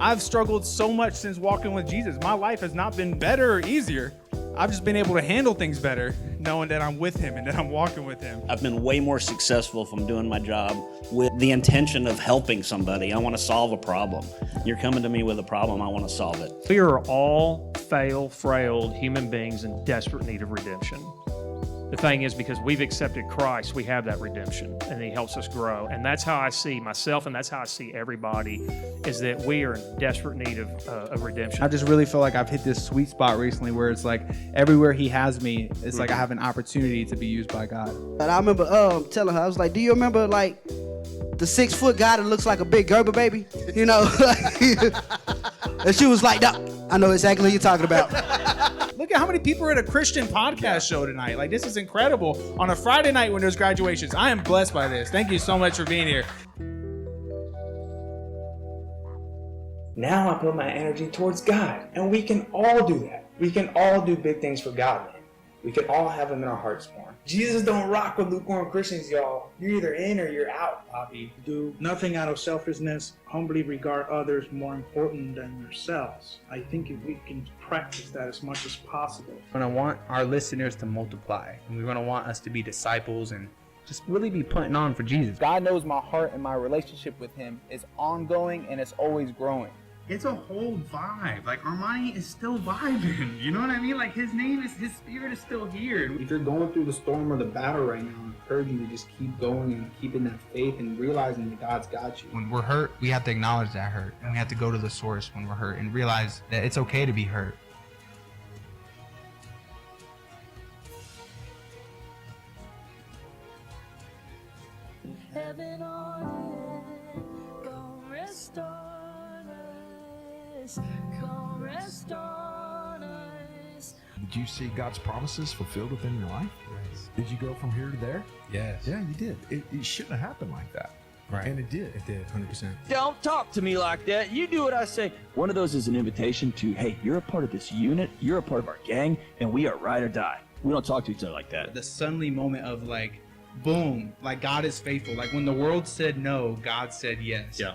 I've struggled so much since walking with Jesus. My life has not been better or easier. I've just been able to handle things better, knowing that I'm with him and that I'm walking with him. I've been way more successful from doing my job with the intention of helping somebody. I want to solve a problem. You're coming to me with a problem, I want to solve it. We are all frail human beings in desperate need of redemption. The thing is, because we've accepted Christ, we have that redemption, and he helps us grow. And that's how I see myself, and that's how I see everybody, is that we are in desperate need of redemption. I just really feel like I've hit this sweet spot recently where it's like everywhere he has me, it's like I have an opportunity to be used by God. And I remember telling her, I was like, do you remember like the 6-foot guy that looks like a big Gerber baby? You know? And she was like, no, I know exactly who you're talking about. Look at how many people are at a Christian podcast show tonight. Like, this is incredible. On a Friday night when there's graduations, I am blessed by this. Thank you so much for being here. Now I put my energy towards God, and we can all do that. We can all do big things for God, man. We can all have him in our hearts more. Jesus don't rock with lukewarm Christians, y'all. You're either in or you're out, Poppy. Do nothing out of selfishness. Humbly regard others more important than yourselves. I think if we can practice that as much as possible. We're going to want our listeners to multiply, and we're going to want us to be disciples and just really be putting on for Jesus. God knows my heart, and my relationship with him is ongoing and it's always growing. It's a whole vibe. Like, Armani is still vibing. You know what I mean? Like, his spirit is still here. If you're going through the storm or the battle right now, I encourage you to just keep going and keeping that faith and realizing that God's got you. When we're hurt, we have to acknowledge that hurt, and we have to go to the source when we're hurt and realize that it's okay to be hurt. Heaven on earth, come rest on us, come rest on us. Did you see God's promises fulfilled within your life? Yes. Did you go from here to there? Yes. Yeah, you did. It shouldn't have happened like that. Right. And it did. It did, 100%. Don't talk to me like that. You do what I say. One of those is an invitation to, hey, you're a part of this unit, you're a part of our gang, and we are ride or die. We don't talk to each other like that. The suddenly moment of like, boom, like God is faithful. Like when the world said no, God said yes. Yeah.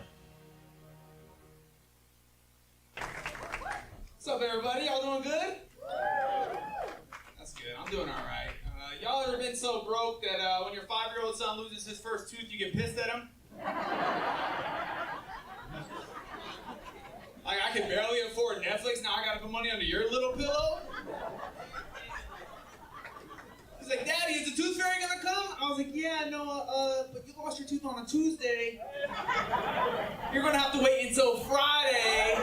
What's up, everybody? Y'all doing good? That's good. I'm doing all right. Y'all ever been so broke that when your 5-year-old son loses his first tooth, you get pissed at him? Like, I can barely afford Netflix, now I gotta put money under your little pillow? He's like, Daddy, is the tooth fairy gonna come? I was like, yeah, no, but you lost your tooth on a Tuesday. You're gonna have to wait until Friday.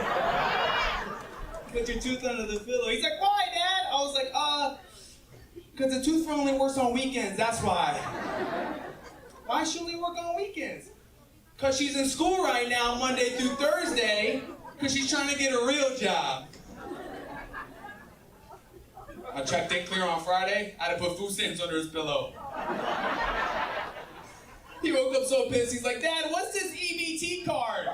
Put your tooth under the pillow. He's like, why, Dad? I was like, because the tooth fairy only works on weekends, that's why. Why should she only work on weekends? Because she's in school right now, Monday through Thursday, because she's trying to get a real job. I checked in clear on Friday. I had to put food stamps under his pillow. He woke up so pissed. He's like, Dad, what's this EBT card?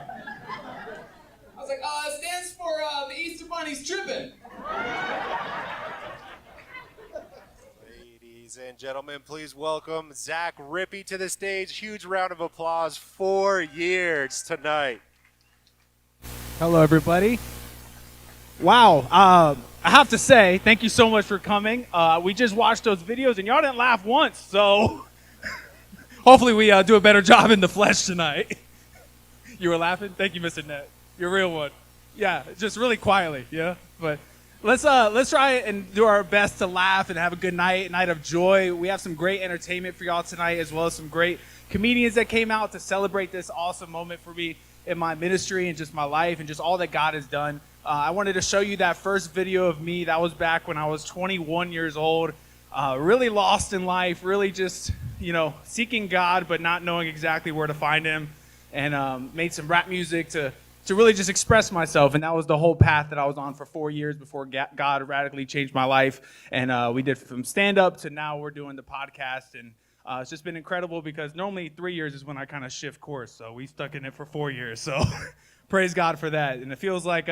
I was like, it stands for the Easter Bunny's tripping. Ladies and gentlemen, please welcome Zach Rippey to the stage. Huge round of applause. 4 years tonight. Hello, everybody. Wow. I have to say, thank you so much for coming. We just watched those videos, and y'all didn't laugh once, so hopefully we do a better job in the flesh tonight. You were laughing? Thank you, Mr. Net. You're a real one. Yeah, just really quietly, yeah? But let's try and do our best to laugh and have a good night, a night of joy. We have some great entertainment for y'all tonight, as well as some great comedians that came out to celebrate this awesome moment for me in my ministry and just my life and just all that God has done. I wanted to show you that first video of me. That was back when I was 21 years old, really lost in life, really just, seeking God but not knowing exactly where to find him, and made some rap music to really just express myself. And that was the whole path that I was on for 4 years before God radically changed my life. And we did from stand-up to now we're doing the podcast. And it's just been incredible because normally 3 years is when I kind of shift course. So we stuck in it for 4 years. So praise God for that. And it feels like,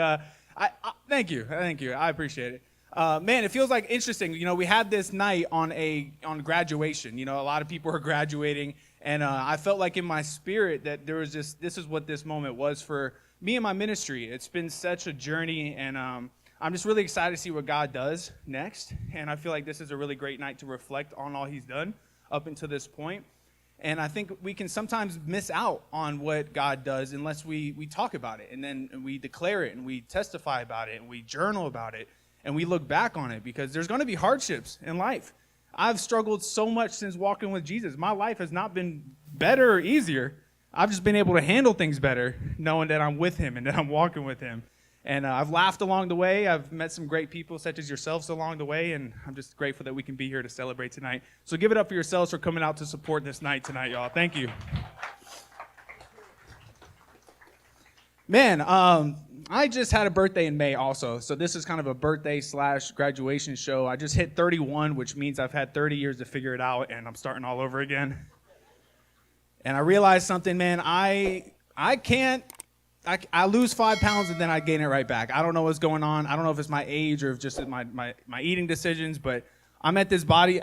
thank you. I appreciate it. Man, it feels like interesting. We had this night on graduation. A lot of people are graduating. And I felt like in my spirit that there was this is what this moment was for me and my ministry. It's been such a journey, and I'm just really excited to see what God does next. And I feel like this is a really great night to reflect on all he's done up until this point. And I think we can sometimes miss out on what God does unless we talk about it, and then we declare it, and we testify about it, and we journal about it, and we look back on it, because there's going to be hardships in life. I've struggled so much since walking with Jesus. My life has not been better or easier. I've just been able to handle things better, knowing that I'm with him and that I'm walking with him. And I've laughed along the way. I've met some great people such as yourselves along the way, and I'm just grateful that we can be here to celebrate tonight. So give it up for yourselves for coming out to support this night tonight, y'all. Thank you. Man, I just had a birthday in May also, so this is kind of a birthday / graduation show. I just hit 31, which means I've had 30 years to figure it out, and I'm starting all over again. And I realized something, man. I lose 5 pounds and then I gain it right back. I don't know what's going on. I don't know if it's my age or if just my eating decisions, but I'm at this body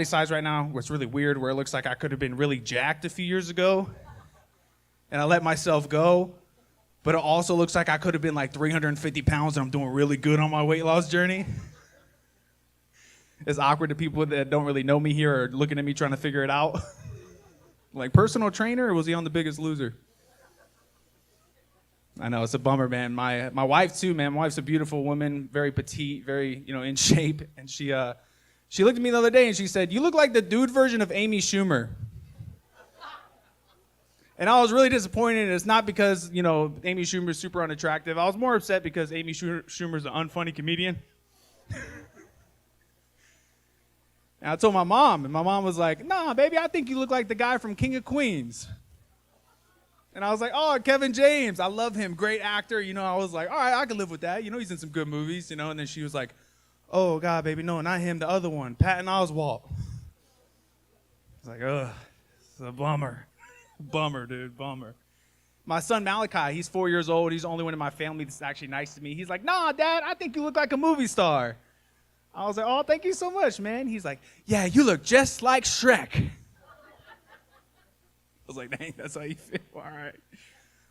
size right now where it's really weird, where it looks like I could have been really jacked a few years ago, and I let myself go. But it also looks like I could have been like 350 pounds and I'm doing really good on my weight loss journey. It's awkward to people that don't really know me here or looking at me trying to figure it out. Like, personal trainer, or was he on The Biggest Loser? I know, it's a bummer, man. My wife too, man. My wife's a beautiful woman, very petite, very, in shape. And she looked at me the other day and she said, "You look like the dude version of Amy Schumer." And I was really disappointed. It's not because, Amy Schumer's super unattractive. I was more upset because Amy Schumer's an unfunny comedian. And I told my mom, and my mom was like, "Nah, baby, I think you look like the guy from King of Queens." And I was like, "Oh, Kevin James, I love him, great actor." I was like, "All right, I can live with that. He's in some good movies." And then she was like, "Oh, God, baby, no, not him, the other one, Patton Oswalt." I was like, ugh, it's a bummer. Bummer, dude, bummer. My son Malachi, he's 4 years old. He's the only one in my family that's actually nice to me. He's like, "Nah, Dad, I think you look like a movie star." I was like, "Oh, thank you so much, man." He's like, "Yeah, you look just like Shrek." I was like, "Dang, that's how you feel? All right."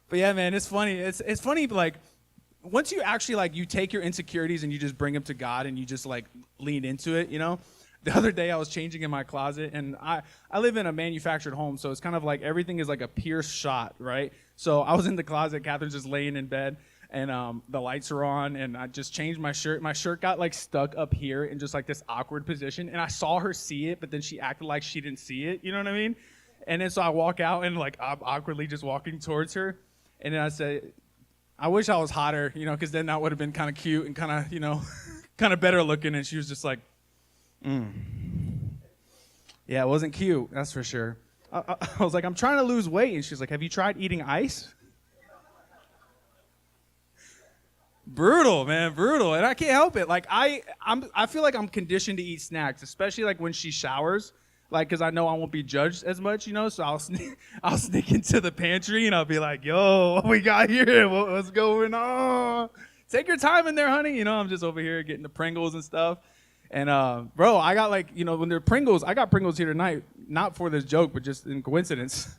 But yeah, man, it's funny. It's funny, like, once you actually, you take your insecurities and you just bring them to God and you just, lean into it, The other day I was changing in my closet, and I live in a manufactured home, so it's kind of like everything is like a pierced shot, right? So I was in the closet, Catherine's just laying in bed, and the lights are on, and I just changed my shirt. My shirt got stuck up here in just this awkward position, and I saw her see it, but then she acted like she didn't see it, you know what I mean? And then so I walk out, and I'm awkwardly just walking towards her, and then I say, "I wish I was hotter, because then that would have been kind of cute and kind of, kind of better looking." And she was just like, "Yeah, it wasn't cute, that's for sure." I was like, "I'm trying to lose weight." And she's like, "Have you tried eating ice?" Brutal, man, brutal. And I can't help it. I feel like I'm conditioned to eat snacks, especially when she showers, because I know I won't be judged as much, so I'll sneak into the pantry and I'll be like, "Yo, what we got here? What's going on? Take your time in there, honey." I'm just over here getting the Pringles and stuff. And, bro, I got when they're Pringles, I got Pringles here tonight, not for this joke, but just in coincidence.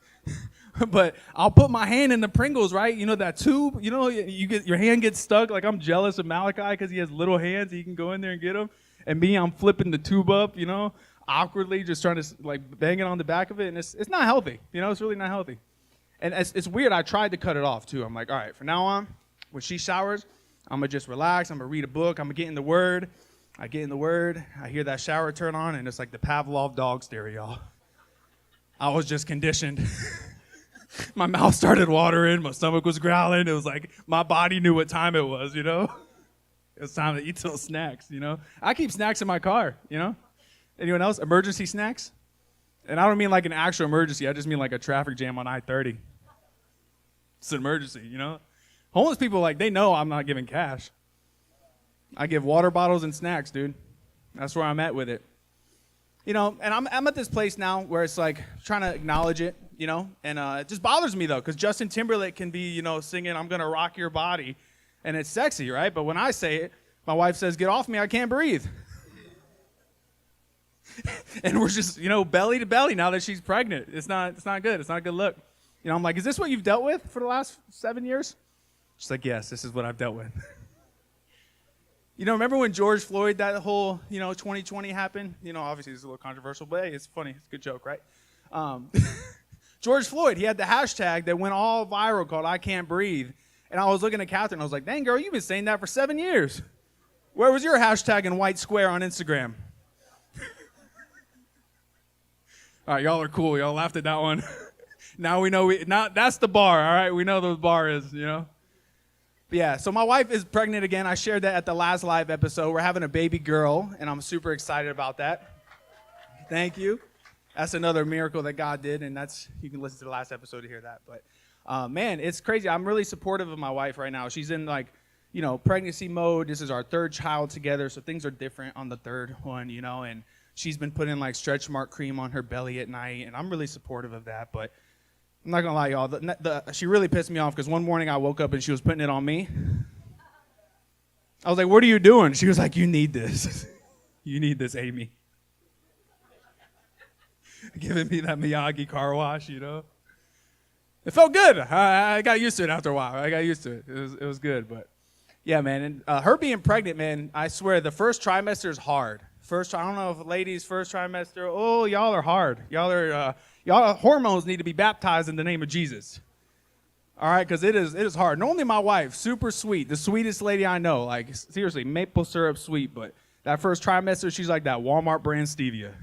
But I'll put my hand in the Pringles, right? That tube, your hand gets stuck. I'm jealous of Malachi because he has little hands. He can go in there and get them. And me, I'm flipping the tube up, awkwardly, just trying to, bang it on the back of it. And it's not healthy. It's really not healthy. And it's weird. I tried to cut it off, too. I'm like, all right, from now on, when she showers, I'm going to just relax. I'm going to read a book. I'm going to get in the Word. I get in the Word, I hear that shower turn on, and it's like the Pavlov dog stare, y'all. I was just conditioned. My mouth started watering, my stomach was growling. It was like my body knew what time it was, It was time to eat some snacks, I keep snacks in my car, Anyone else? Emergency snacks? And I don't mean an actual emergency, I just mean a traffic jam on I-30. It's an emergency, Homeless people, they know I'm not giving cash. I give water bottles and snacks, dude. That's where I'm at with it. And I'm at this place now where it's trying to acknowledge it, and it just bothers me though, because Justin Timberlake can be, singing "I'm Gonna Rock Your Body," and it's sexy, right? But when I say it, my wife says, "Get off me, I can't breathe." And we're just, belly to belly now that she's pregnant. It's not good. It's not a good look. I'm like, is this what you've dealt with for the last 7 years? She's like, yes, this is what I've dealt with. You know, remember when George Floyd, that whole, 2020 happened? Obviously it's a little controversial, but hey, it's funny. It's a good joke, right? George Floyd, he had the hashtag that went all viral called I Can't Breathe. And I was looking at Catherine, I was like, dang, girl, you've been saying that for 7 years. Where was your hashtag in white square on Instagram? All right, y'all are cool. Y'all laughed at that one. Now we know that's the bar, all right? We know the bar is, But yeah, so my wife is pregnant again. I shared that at the last live episode. We're having a baby girl, and I'm super excited about that. Thank you. That's another miracle that God did, and you can listen to the last episode to hear that. But man, it's crazy. I'm really supportive of my wife right now. She's in pregnancy mode. This is our third child together, so things are different on the third one, and she's been putting stretch mark cream on her belly at night, and I'm really supportive of that. But I'm not gonna lie, y'all. She really pissed me off because one morning I woke up and she was putting it on me. I was like, "What are you doing?" She was like, "You need this. You need this, Amy." Giving me that Miyagi car wash, It felt good. I got used to it after a while. I got used to it. It was good, but yeah, man. And her being pregnant, man, I swear the first trimester is hard. I don't know if ladies' first trimester. Oh, y'all are hard. Y'all hormones need to be baptized in the name of Jesus. All right, because it is hard. Normally my wife, super sweet, the sweetest lady I know. Seriously, maple syrup sweet. But that first trimester, she's like that Walmart brand stevia.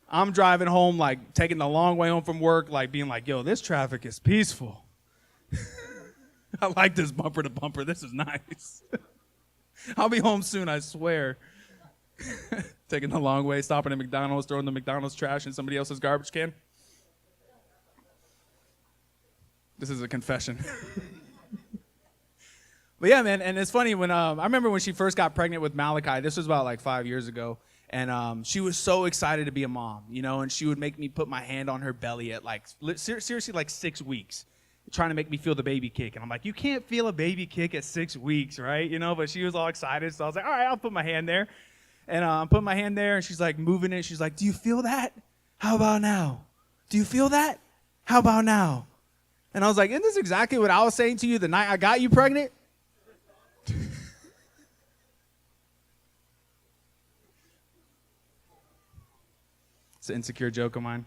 I'm driving home, taking the long way home from work, being like, yo, this traffic is peaceful. I like this bumper to bumper. This is nice. I'll be home soon, I swear. Taking the long way, stopping at McDonald's, throwing the McDonald's trash in somebody else's garbage can. This is a confession. But yeah, man, and it's funny when I remember when she first got pregnant with Malachi. This was about 5 years ago, and she was so excited to be a mom, and she would make me put my hand on her belly at seriously 6 weeks, trying to make me feel the baby kick. And I'm like, you can't feel a baby kick at 6 weeks, right? But she was all excited, so I was like, all right, I'll put my hand there. And I'm putting my hand there, and she's moving it. She's like, do you feel that? How about now? Do you feel that? How about now? And I was like, isn't this exactly what I was saying to you the night I got you pregnant? It's an insecure joke of mine.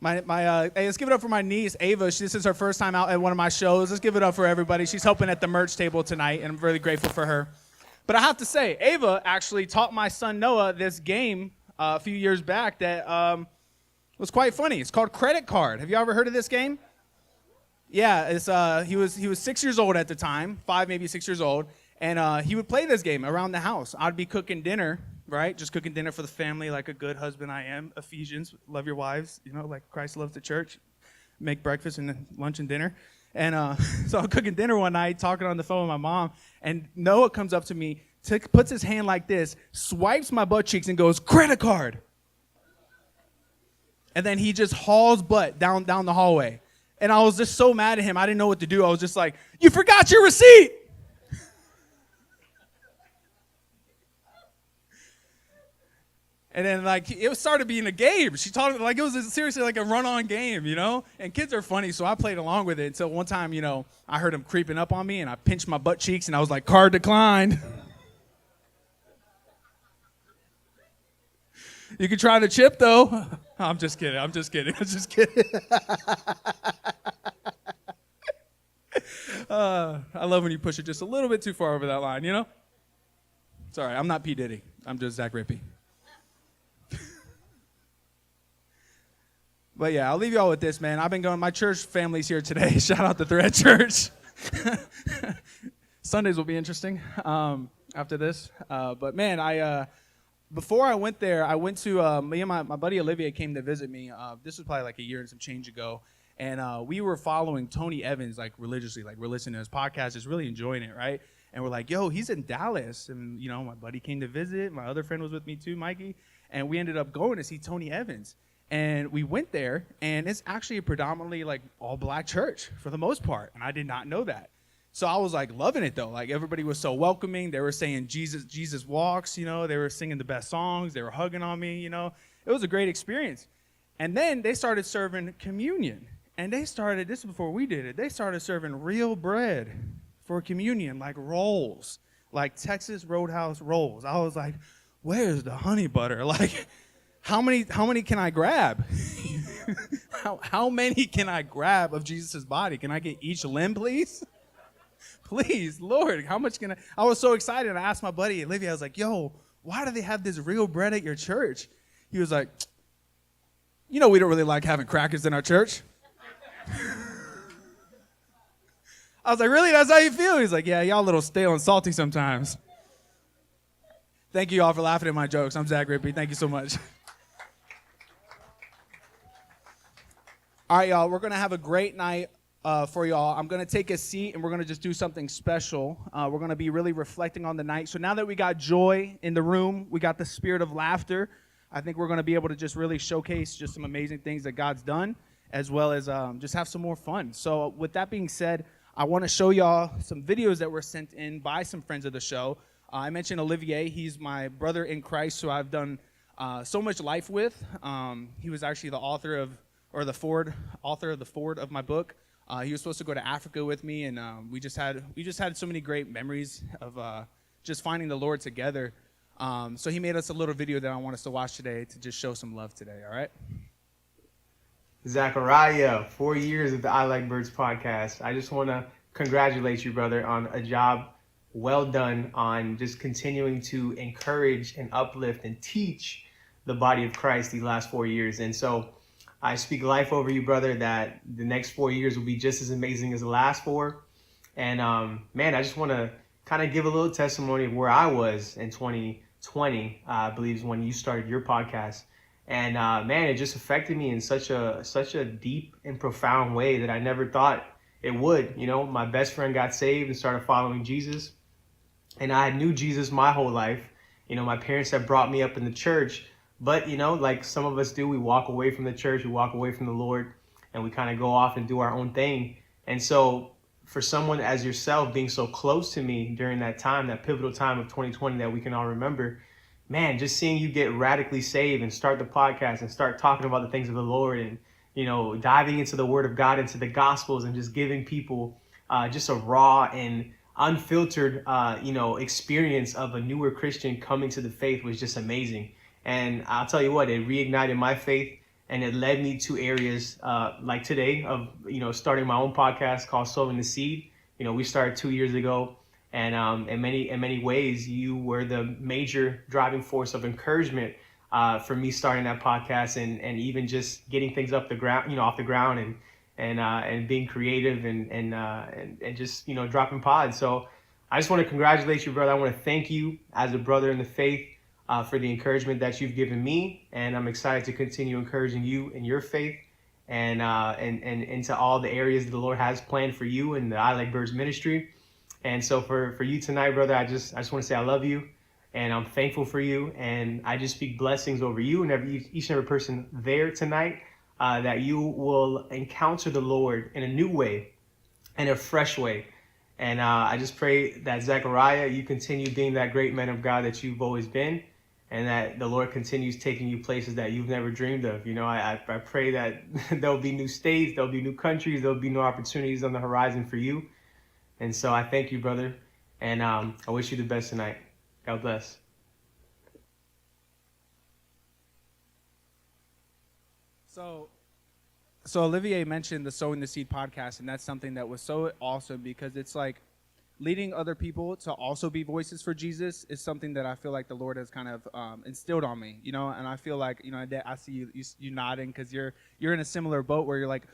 Hey, let's give it up for my niece, Ava. This is her first time out at one of my shows. Let's give it up for everybody. She's helping at the merch table tonight, and I'm really grateful for her. But I have to say, Ava actually taught my son Noah this game a few years back that was quite funny. It's called Credit Card. Have you ever heard of this game? Yeah, he was 6 years old at the time, 5, maybe 6 years old, and he would play this game around the house. I'd be cooking dinner, right? Just cooking dinner for the family like a good husband I am. Ephesians, love your wives, like Christ loves the church. Make breakfast and then lunch and dinner. And so I'm cooking dinner one night, talking on the phone with my mom, and Noah comes up to me, puts his hand like this, swipes my butt cheeks, and goes, "Credit card." And then he just hauls butt down the hallway. And I was just so mad at him, I didn't know what to do. I was just like, "You forgot your receipt!" And then it started being a game. She taught it it was seriously a run-on game, And kids are funny, so I played along with it until one time, I heard him creeping up on me, and I pinched my butt cheeks, and I was like, "Card declined." You can try the chip though. I'm just kidding. I love when you push it just a little bit too far over that line, It's all right. I'm not P. Diddy. I'm just Zach Rippey. But yeah, I'll leave you all with this, man. I've been going, my church family's here today. Shout out to Thread Church. Sundays will be interesting after this. But man, before I went there, I went to, me and my buddy Olivier came to visit me. This was probably a year and some change ago. And we were following Tony Evans religiously. We're listening to his podcast, just really enjoying it, right? And we're like, yo, he's in Dallas. And, my buddy came to visit. My other friend was with me too, Mikey. And we ended up going to see Tony Evans. And we went there, and it's actually a predominantly all-black church for the most part, and I did not know that. So I was loving it though. Everybody was so welcoming. They were saying Jesus walks, They were singing the best songs. They were hugging on me, It was a great experience. And then they started serving communion, And this is before we did it, they started serving real bread for communion, like rolls, like Texas Roadhouse rolls. I was like, where's the honey butter? Like, how many can I grab? how many can I grab of Jesus' body? Can I get each limb, please? Please, Lord, how much can I was so excited. I asked my buddy, Olivier, I was like, yo, why do they have this real bread at your church? He was like, we don't really like having crackers in our church. I was like, really? That's how you feel? He's like, yeah, y'all a little stale and salty sometimes. Thank you all for laughing at my jokes. I'm Zach Rippey. Thank you so much. All right, y'all, we're going to have a great night for y'all. I'm going to take a seat, and we're going to just do something special. We're going to be really reflecting on the night. So now that we got joy in the room, we got the spirit of laughter, I think we're going to be able to just really showcase just some amazing things that God's done, as well as just have some more fun. So with that being said, I want to show y'all some videos that were sent in by some friends of the show. I mentioned Olivier. He's my brother in Christ, who I've done so much life with. He was actually the author of the forward of my book. He was supposed to go to Africa with me, and we just had so many great memories of just finding the Lord together. So he made us a little video that I want us to watch today to just show some love today. All right. Zachariah, 4 years of the I Like Birds podcast. I just want to congratulate you, brother, on a job well done on just continuing to encourage and uplift and teach the body of Christ these last 4 years. And so I speak life over you, brother, that the next 4 years will be just as amazing as the last 4. And man, I just want to kind of give a little testimony of where I was in 2020, I believe is when you started your podcast. And man, it just affected me in such a deep and profound way that I never thought it would. My best friend got saved and started following Jesus. And I knew Jesus my whole life. My parents had brought me up in the church. But, like some of us do, we walk away from the church, we walk away from the Lord, and we kind of go off and do our own thing. And so for someone as yourself being so close to me during that time, that pivotal time of 2020 that we can all remember, man, just seeing you get radically saved and start the podcast and start talking about the things of the Lord and, diving into the Word of God, into the Gospels, and just giving people just a raw and unfiltered, experience of a newer Christian coming to the faith was just amazing. And I'll tell you what, it reignited my faith, and it led me to areas like today of, starting my own podcast called Sowing the Seed. We started 2 years ago. And in many ways, you were the major driving force of encouragement for me starting that podcast and even just getting things off the ground and being creative and just dropping pods. So I just want to congratulate you, brother. I want to thank you as a brother in the faith for the encouragement that you've given me, and I'm excited to continue encouraging you in your faith and into all the areas that the Lord has planned for you in the I Like Birds ministry. And so for you tonight, brother, I just want to say I love you, and I'm thankful for you, and I just speak blessings over you and each and every person there tonight, that you will encounter the Lord in a new way, in a fresh way. And I just pray that Zachariah, you continue being that great man of God that you've always been, and that the Lord continues taking you places that you've never dreamed of. I pray that there'll be new states, there'll be new countries, there'll be new opportunities on the horizon for you. And so I thank you, brother, and I wish you the best tonight. God bless. So Olivier mentioned the Sowing the Seed podcast, and that's something that was so awesome because it's like leading other people to also be voices for Jesus is something that I feel like the Lord has kind of instilled on me, and I feel like, I see you nodding because you're in a similar boat where you're like,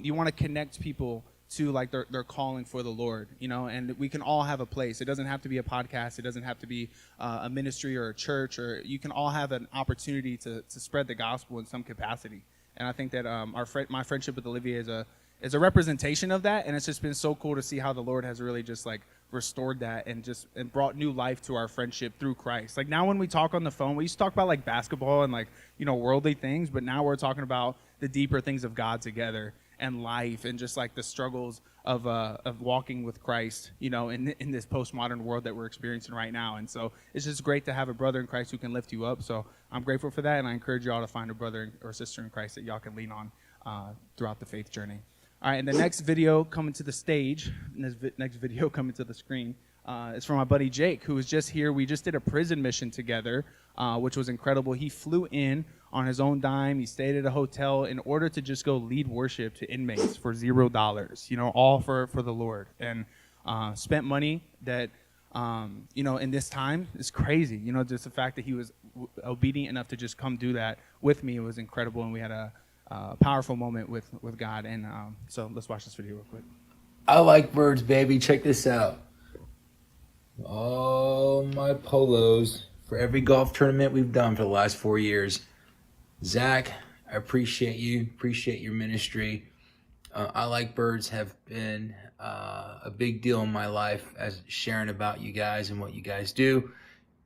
you want to connect people to like their calling for the Lord, and we can all have a place. It doesn't have to be a podcast. It doesn't have to be a ministry or a church, or you can all have an opportunity to spread the gospel in some capacity. And I think that my friendship with Olivier is a representation of that, and it's just been so cool to see how the Lord has really just like restored that and brought new life to our friendship through Christ. Like now when we talk on the phone, we used to talk about like basketball and like, worldly things, but now we're talking about the deeper things of God together and life and just like the struggles of walking with Christ, in this postmodern world that we're experiencing right now. And so it's just great to have a brother in Christ who can lift you up. So I'm grateful for that, and I encourage y'all to find a brother or sister in Christ that y'all can lean on. throughout the faith journey. All right, and the next video coming to the stage, and this next video coming to the screen, is from my buddy Jake, who was just here. We just did a prison mission together, which was incredible. He flew in on his own dime. He stayed at a hotel in order to just go lead worship to inmates for $0, you know, all for the Lord. And spent money that, you know, in this time is crazy. You know, just the fact that he was obedient enough to just come do that with me was incredible. And we had a powerful moment with God. And so let's watch this video real quick. I like birds, baby. Check this out. All my polos for every golf tournament we've done for the last 4 years. Zach, I appreciate you. Appreciate your ministry. I Like Birds have been a big deal in my life as sharing about you guys and what you guys do.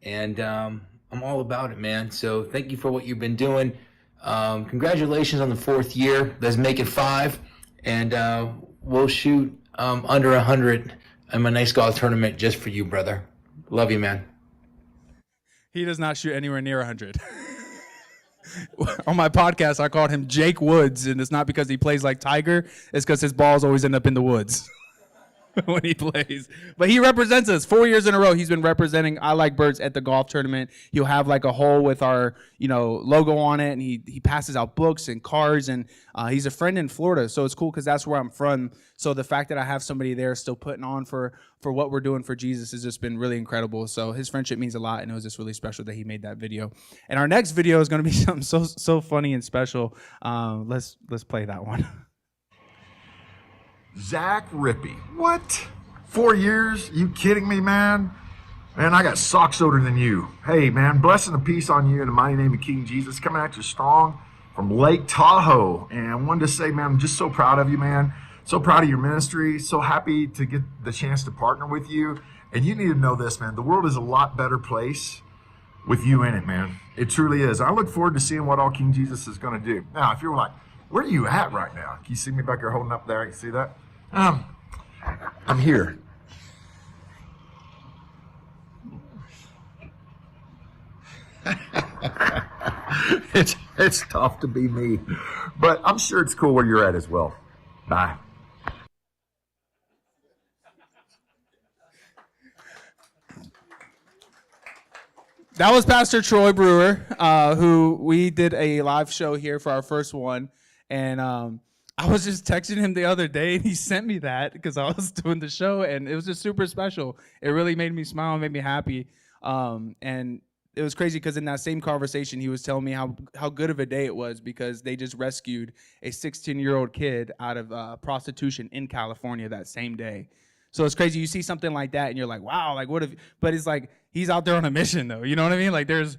And I'm all about it, man. So thank you for what you've been doing. Congratulations on the 4th year. Let's make it 5. And we'll shoot under 100 in my next golf tournament just for you, brother. Love you, man. He does not shoot anywhere near 100. On my podcast, I called him Jake Woods, and it's not because he plays like Tiger. It's because his balls always end up in the woods when he plays. But he represents us 4 years in a row. He's been representing I Like Birds at the golf tournament. He'll have like a hole with our, you know, logo on it, and he passes out books and cards, and he's a friend in Florida, so it's cool because that's where I'm from. So the fact that I have somebody there still putting on for what we're doing for Jesus has just been really incredible. So his friendship means a lot, and it was just really special that he made that video. And our next video is going to be something so funny and special. Let's play that one. Zach Rippey. What? 4 years? You kidding me, man? Man, I got socks older than you. Hey, man, blessing and peace on you in the mighty name of King Jesus. Coming at you strong from Lake Tahoe. And I wanted to say, man, I'm just so proud of you, man. So proud of your ministry. So happy to get the chance to partner with you. And you need to know this, man. The world is a lot better place with you in it, man. It truly is. I look forward to seeing what all King Jesus is going to do. Now, if you're like, where are you at right now? Can you see me back there holding up there? You see that? I'm here. It's tough to be me, but I'm sure it's cool where you're at as well. Bye. That was Pastor Troy Brewer, who we did a live show here for our first one, and I was just texting him the other day, and he sent me that because I was doing the show, and it was just super special. It really made me smile and made me happy, and it was crazy because in that same conversation, he was telling me how good of a day it was because they just rescued a 16-year-old kid out of prostitution in California that same day. So it's crazy. You see something like that, and you're like, wow, like what if? But it's like he's out there on a mission, though. You know what I mean? Like there's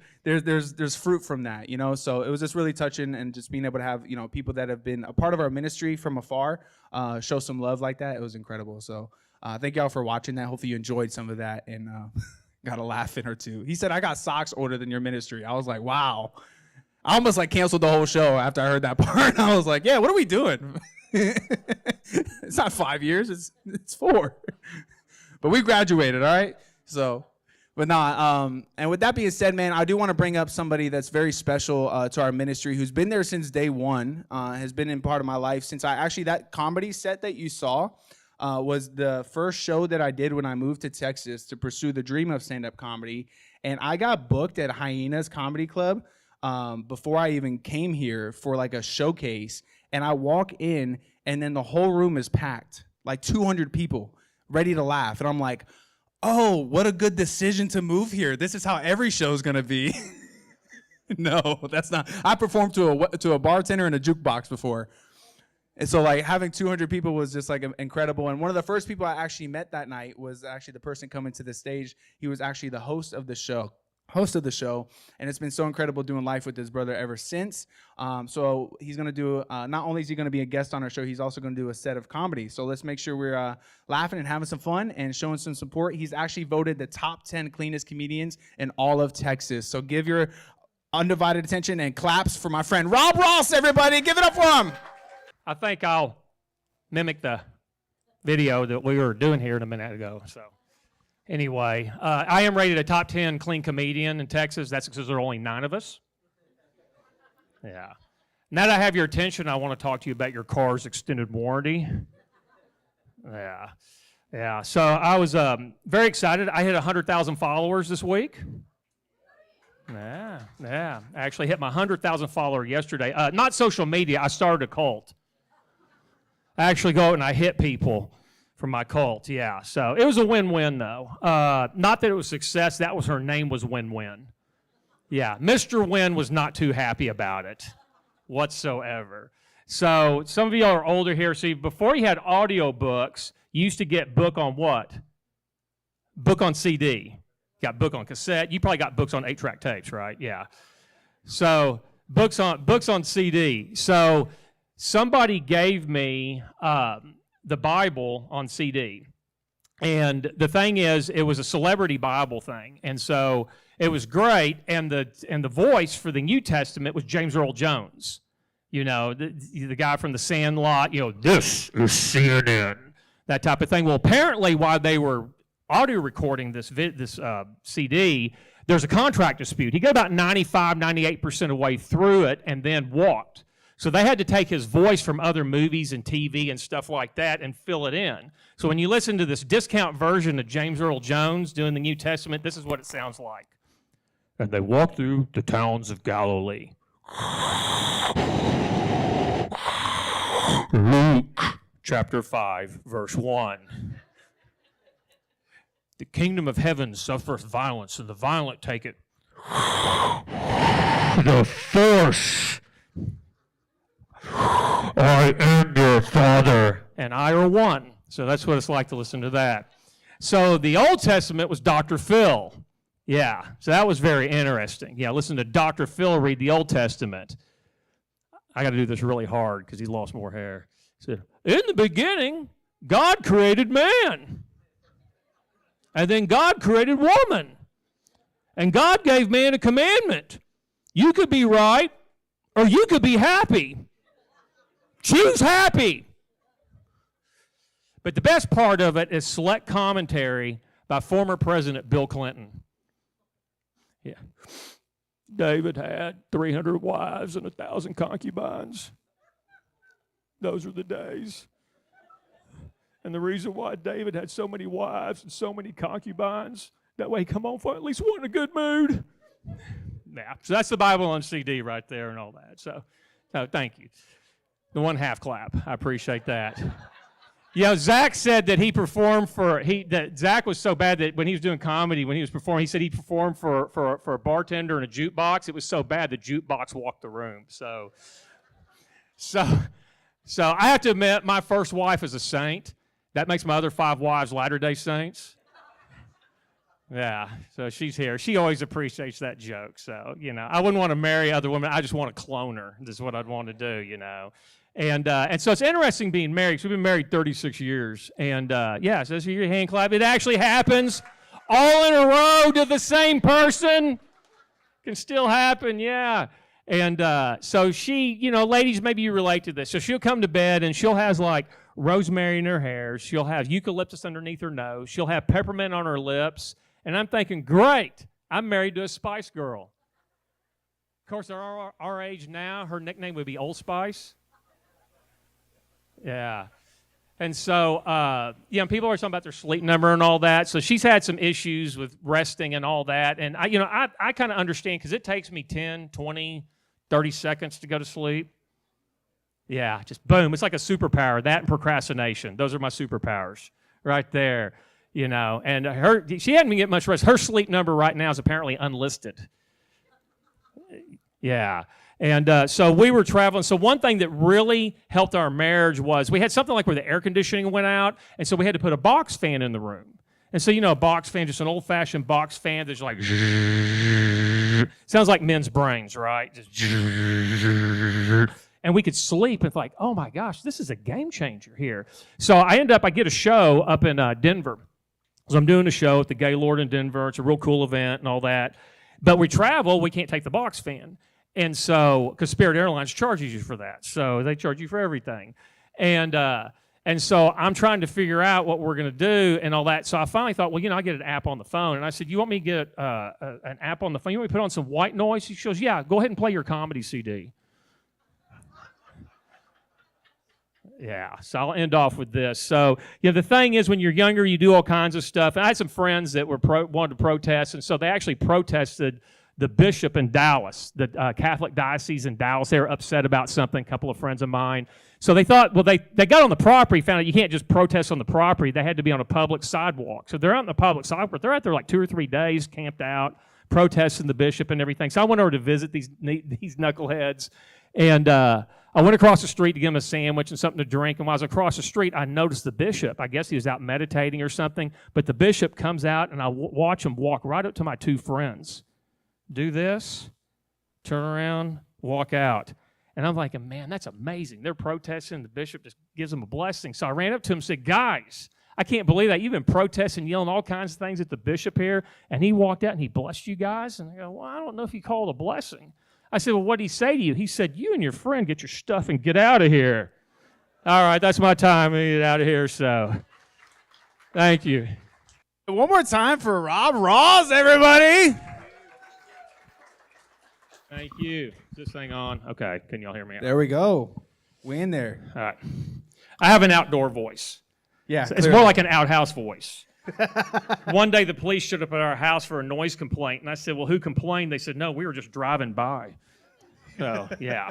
fruit from that, you know. So it was just really touching, and just being able to have, you know, people that have been a part of our ministry from afar show some love like that. It was incredible. So thank y'all for watching that. Hopefully you enjoyed some of that and got a laugh in or two. He said, I got socks older than your ministry. I was like, wow. I almost like canceled the whole show after I heard that part. I was like, yeah, what are we doing? It's not 5 years, it's 4. But we graduated, all right? So, but nah, and with that being said, man, I do want to bring up somebody that's very special to our ministry, who's been there since day one, has been in part of my life since that comedy set that you saw was the first show that I did when I moved to Texas to pursue the dream of stand-up comedy. And I got booked at Hyenas Comedy Club before I even came here for like a showcase. And I walk in, and then the whole room is packed, like 200 people ready to laugh. And I'm like, oh, what a good decision to move here. This is how every show's gonna be. No, that's not. I performed to a bartender in a jukebox before. And so like having 200 people was just like incredible. And one of the first people I actually met that night was actually the person coming to the stage. He was actually the host of the show. And it's been so incredible doing life with this brother ever since. So he's going to do, not only is he going to be a guest on our show, he's also going to do a set of comedy. So let's make sure we're laughing and having some fun and showing some support. He's actually voted the top 10 cleanest comedians in all of Texas. So give your undivided attention and claps for my friend Robb Ross, everybody. Give it up for him. I think I'll mimic the video that we were doing here a minute ago. So anyway, I am rated a top 10 clean comedian in Texas. That's because there are only 9 of us. Yeah. Now that I have your attention, I want to talk to you about your car's extended warranty. Yeah. So I was very excited. I hit 100,000 followers this week. Yeah. I actually hit my 100,000 follower yesterday. Not social media. I started a cult. I actually go out and I hit people from my cult. Yeah. So it was a win-win though. Not that it was success. That was her name was Win-Win. Yeah. Mr. Win was not too happy about it whatsoever. So some of you are older here. See, before you had audio books, you used to get book on what? Book on CD. Got book on cassette. You probably got books on 8-track tapes, right? Yeah. So books on CD. So somebody gave me the Bible on CD. And the thing is, it was a celebrity Bible thing. And so it was great. And the voice for the New Testament was James Earl Jones. You know, the guy from The Sandlot, you know, this is CNN, that type of thing. Well, apparently while they were audio recording this CD, there's a contract dispute. He got about 95, 98% of the way through it and then walked. So they had to take his voice from other movies and TV and stuff like that and fill it in. So when you listen to this discount version of James Earl Jones doing the New Testament, this is what it sounds like. And they walked through the towns of Galilee. Luke chapter 5, verse 1. The kingdom of heaven suffereth violence, and the violent take it. The force. I am your father. And I are one. So that's what it's like to listen to that. So the Old Testament was Dr. Phil. Yeah, so that was very interesting. Yeah, listen to Dr. Phil read the Old Testament. I got to do this really hard because he lost more hair. He said, in the beginning, God created man. And then God created woman. And God gave man a commandment. You could be right or you could be happy. Choose happy. But the best part of it is select commentary by former President Bill Clinton. Yeah. David had 300 wives and 1,000 concubines. Those are the days. And the reason why David had so many wives and so many concubines, that way he come home for at least one in a good mood. Yeah, so that's the Bible on CD right there and all that. So thank you. The one half clap. I appreciate that. You know, Zach said that he performed that Zach was so bad that when he was doing comedy, when he was performing, he said he performed for a bartender in a jukebox. It was so bad the jukebox walked the room. So I have to admit, my first wife is a saint. That makes my other 5 wives Latter-day Saints. Yeah, so she's here. She always appreciates that joke. So, you know, I wouldn't want to marry other women. I just want to clone her. This is what I'd want to do, you know. And so it's interesting being married. So we've been married 36 years. And, yeah, so your hand clap. It actually happens all in a row to the same person. Can still happen, yeah. And so she, you know, ladies, maybe you relate to this. So she'll come to bed and she'll have like rosemary in her hair. She'll have eucalyptus underneath her nose. She'll have peppermint on her lips. And I'm thinking, great, I'm married to a Spice Girl. Of course, they're our age now. Her nickname would be Old Spice. Yeah. And so, you know, people are talking about their sleep number and all that. So she's had some issues with resting and all that. And, I kind of understand because it takes me 10, 20, 30 seconds to go to sleep. Yeah, just boom. It's like a superpower. That and procrastination. Those are my superpowers right there, you know. And she hadn't been getting much rest. Her sleep number right now is apparently unlisted. Yeah. And so we were traveling. So one thing that really helped our marriage was we had something like where the air conditioning went out, and so we had to put a box fan in the room. And so, you know, a box fan, just an old-fashioned box fan that's like, sounds like men's brains, right? Just, and we could sleep and like, oh my gosh, this is a game changer here. So I get a show up in Denver. So I'm doing a show at the Gaylord in Denver. It's a real cool event and all that. But we travel, we can't take the box fan. And so, because Spirit Airlines charges you for that. So they charge you for everything. And so I'm trying to figure out what we're going to do and all that. So I finally thought, well, I get an app on the phone. And I said, you want me to get an app on the phone? You want me to put on some white noise? She goes, yeah, go ahead and play your comedy CD. Yeah, so I'll end off with this. So, the thing is, when you're younger, you do all kinds of stuff. And I had some friends that wanted to protest, and so they actually protested the bishop in Dallas, the Catholic diocese in Dallas. They were upset about something, a couple of friends of mine. So they thought, well, they got on the property, found out you can't just protest on the property. They had to be on a public sidewalk. So they're out on the public sidewalk. They're out there like 2 or 3 days, camped out, protesting the bishop and everything. So I went over to visit these knuckleheads, and I went across the street to give them a sandwich and something to drink. And while I was across the street, I noticed the bishop. I guess he was out meditating or something. But the bishop comes out, and I watch him walk right up to my 2 friends. Do this, turn around, walk out. And I'm thinking, man, that's amazing. They're protesting. The bishop just gives them a blessing. So I ran up to him and said, guys, I can't believe that. You've been protesting, yelling all kinds of things at the bishop here. And he walked out and he blessed you guys. And I go, well, I don't know if he called a blessing. I said, well, what did he say to you? He said, you and your friend get your stuff and get out of here. All right, that's my time. I get out of here. So thank you. One more time for Robb Ross, everybody. Thank you. Is this thing on? Okay. Can y'all hear me? There we go. We in there. All right. I have an outdoor voice. Yeah. It's more like an outhouse voice. One day the police showed up at our house for a noise complaint, and I said, well, who complained? They said, no, we were just driving by. So, yeah.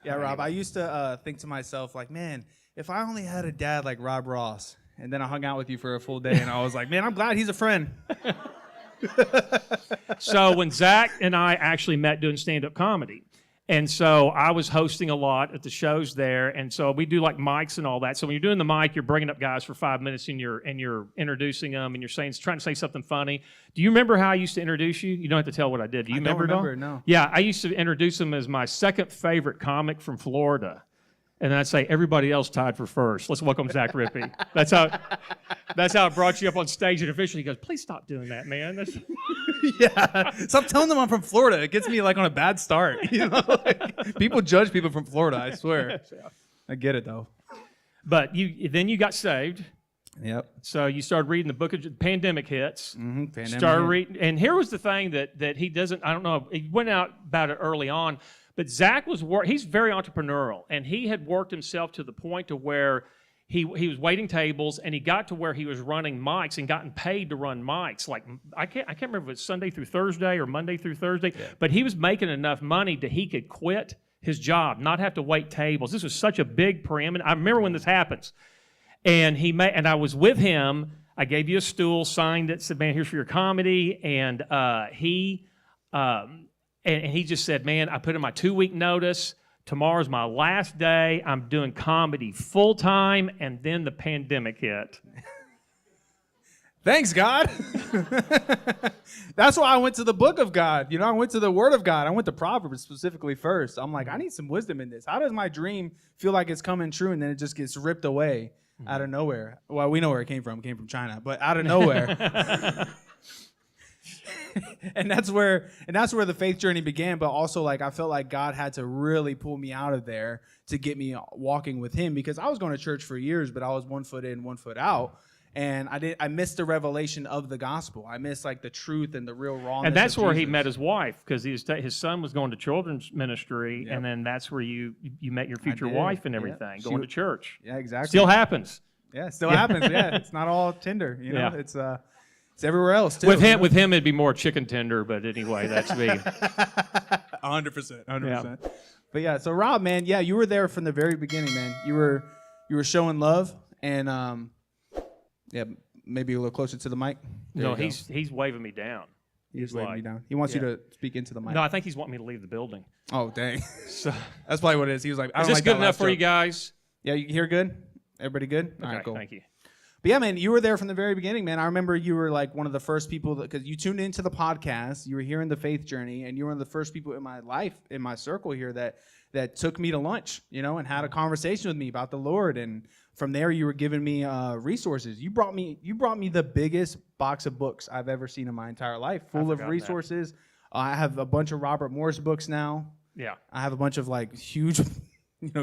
Yeah, Rob, I used to think to myself, like, man, if I only had a dad like Robb Ross, and then I hung out with you for a full day, and I was like, man, I'm glad he's a friend. So when Zach and I actually met doing stand-up comedy, and so I was hosting a lot at the shows there, and so we do like mics and all that. So when you're doing the mic, you're bringing up guys for 5 minutes, and you're introducing them, and you're trying to say something funny. Do you remember how I used to introduce you? You don't have to tell what I did. Do you remember? I don't remember, no. Yeah, I used to introduce him as my second favorite comic from Florida. And then I'd say, everybody else tied for first. Let's welcome Zach Rippey. That's how I brought you up on stage. And officially, he goes, please stop doing that, man. Yeah. Stop telling them I'm from Florida. It gets me like on a bad start. You know? Like, people judge people from Florida, I swear. I get it, though. But then you got saved. Yep. So you started reading the book of pandemic hits. Mm-hmm. Pandemic started reading. And here was the thing that he doesn't, I don't know, he went out about it early on. But Zach he's very entrepreneurial, and he had worked himself to the point to where he was waiting tables, and he got to where he was running mics and gotten paid to run mics. Like I can't remember if it's Sunday through Thursday or Monday through Thursday, but he was making enough money that he could quit his job, not have to wait tables. This was such a big preeminent. I remember when this happens, and I was with him. I gave you a stool, signed it, said, "Man, here's for your comedy," and he. And he just said, man, I put in my 2-week notice. Tomorrow's my last day. I'm doing comedy full time. And then the pandemic hit. Thanks, God. That's why I went to the book of God. You know, I went to the word of God. I went to Proverbs specifically first. I'm like, I need some wisdom in this. How does my dream feel like it's coming true and then it just gets ripped away out of nowhere? Well, we know where it came from. It came from China. But out of nowhere. and that's where the faith journey began. But also, like, I felt like God had to really pull me out of there to get me walking with him, because I was going to church for years, but I was 1 foot in, 1 foot out. And I missed the revelation of the gospel. I missed like the truth and the real rawness. And that's of where Jesus. he met his wife, because his son was going to children's ministry, and then that's where you met your future wife and everything, going to church. Yeah, exactly. Still happens. Yeah, it still happens. Yeah, it's not all Tinder. You know, it's everywhere else too. With him, it'd be more chicken tender. But anyway, that's me. 100%. But yeah, so Rob, man, yeah, you were there from the very beginning, man. You were showing love, and yeah, maybe a little closer to the mic. No, he's waving me down. He's waving me down. He wants you to speak into the mic. No, I think he's wanting me to leave the building. Oh, dang. So that's probably what it is. He was like, is this good enough for you guys? Yeah, you hear good? Everybody good? Okay, all right, cool. Thank you. But yeah, man, you were there from the very beginning, man. I remember you were like one of the first people because you tuned into the podcast. You were hearing the faith journey, and you were one of the first people in my life, in my circle here, that took me to lunch, you know, and had a conversation with me about the Lord. And from there, you were giving me resources. You brought me the biggest box of books I've ever seen in my entire life, full of resources. I have a bunch of Robert Morris books now. Yeah, I have a bunch of like huge,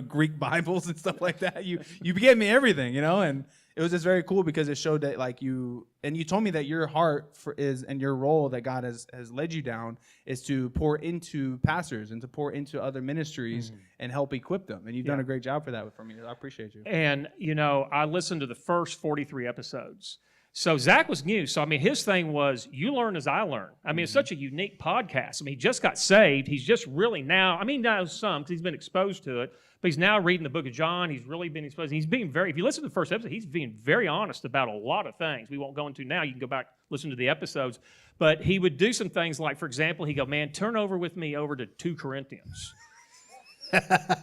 Greek Bibles and stuff like that. You gave me everything, and it was just very cool because it showed that like you told me that your heart is and your role that God has led you down is to pour into pastors and to pour into other ministries and help equip them. And you've done a great job for that for me. I appreciate you. And, I listened to the first 43 episodes. So Zach was new. So, his thing was, you learn as I learn. It's such a unique podcast. He just got saved. He's just really now, he knows some because he's been exposed to it, but he's now reading the book of John. He's really been exposed. He's being if you listen to the first episode, he's being very honest about a lot of things. We won't go into now. You can go back, listen to the episodes. But he would do some things like, for example, he'd go, man, turn over with me over to 2 Corinthians.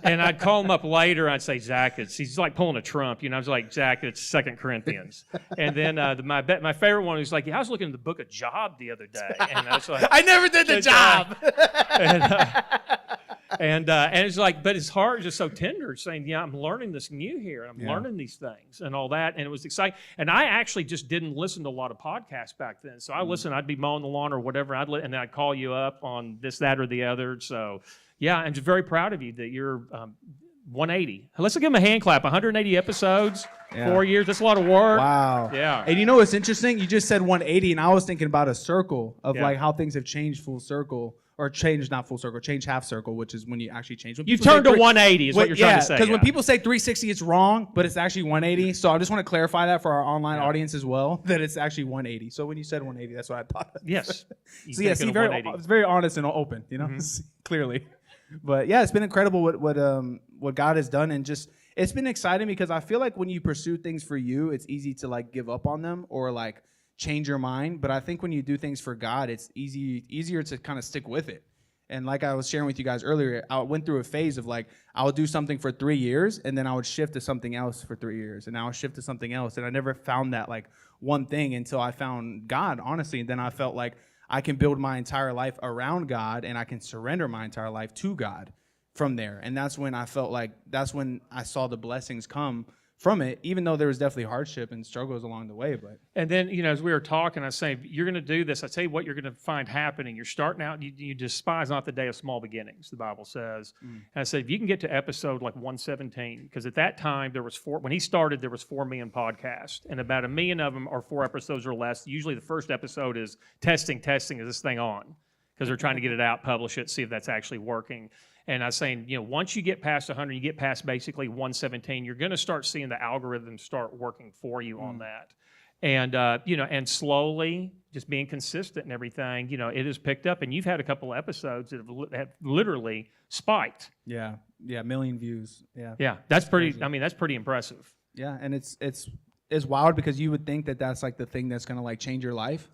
And I'd call him up later. I'd say, Zach, he's like pulling a Trump. I was like, Zach, it's 2 Corinthians. And then my favorite one was like, I was looking at the book of Job the other day. And I was like, I never did the job. And it's like, but his heart is just so tender, saying, I'm learning this new here. I'm learning these things and all that. And it was exciting. And I actually just didn't listen to a lot of podcasts back then. So I listened. I'd be mowing the lawn or whatever. And then I'd call you up on this, that, or the other. So, yeah, I'm just very proud of you that you're 180. Let's give him a hand clap. 180 episodes, 4 years. That's a lot of work. Wow. Yeah. And you know what's interesting? You just said 180, and I was thinking about a circle of like how things have changed full circle. Or change, not full circle, change half circle, which is when you actually change. When you turn to 180 is what you're trying to say. Because when people say 360, it's wrong, but it's actually 180. So I just want to clarify that for our online audience as well, that it's actually 180. So when you said 180, that's what I thought. Yes. So yeah, see, it's very honest and open, clearly. But yeah, it's been incredible what God has done, and just it's been exciting because I feel like when you pursue things for you, it's easy to like give up on them or like change your mind. But I think when you do things for God, it's easier to kind of stick with it. And like I was sharing with you guys earlier, I went through a phase of like, I would do something for 3 years and then I would shift to something else for 3 years. And I would shift to something else. And I never found that like one thing until I found God, honestly. And then I felt like I can build my entire life around God and I can surrender my entire life to God from there. And that's when I felt like, that's when I saw the blessings come from it, even though there was definitely hardship and struggles along the way. But and then, as we were talking, I say, you're going to do this. I tell you what you're going to find happening. You're starting out, you despise not the day of small beginnings, the Bible says. And I said, if you can get to episode like 117, because at that time, when he started, there was 4 million podcasts, and about 1 million of them are 4 episodes or less. Usually the first episode is testing, is this thing on? Because they're trying to get it out, publish it, see if that's actually working. And I was saying, once you get past 100, you get past basically 117, you're going to start seeing the algorithms start working for you on that. And, and slowly, just being consistent and everything, it has picked up. And you've had a couple of episodes that have literally spiked. Yeah, 1 million views. Yeah, that's pretty, that's pretty impressive. Yeah, and it's wild because you would think that that's like the thing that's going to like change your life,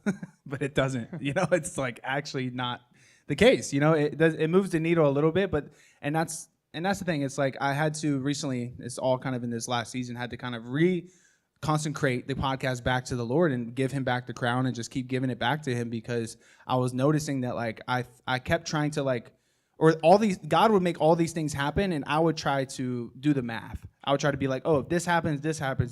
but it doesn't. It's like actually not the case. It moves the needle a little bit, but and that's the thing. It's like I had to recently, it's all kind of in this last season, had to kind of consecrate the podcast back to the Lord and give him back the crown and just keep giving it back to him, because I was noticing that like I kept trying to like, or God would make all these things happen, and I would try to do the math. I would try to be like, oh, if this happens,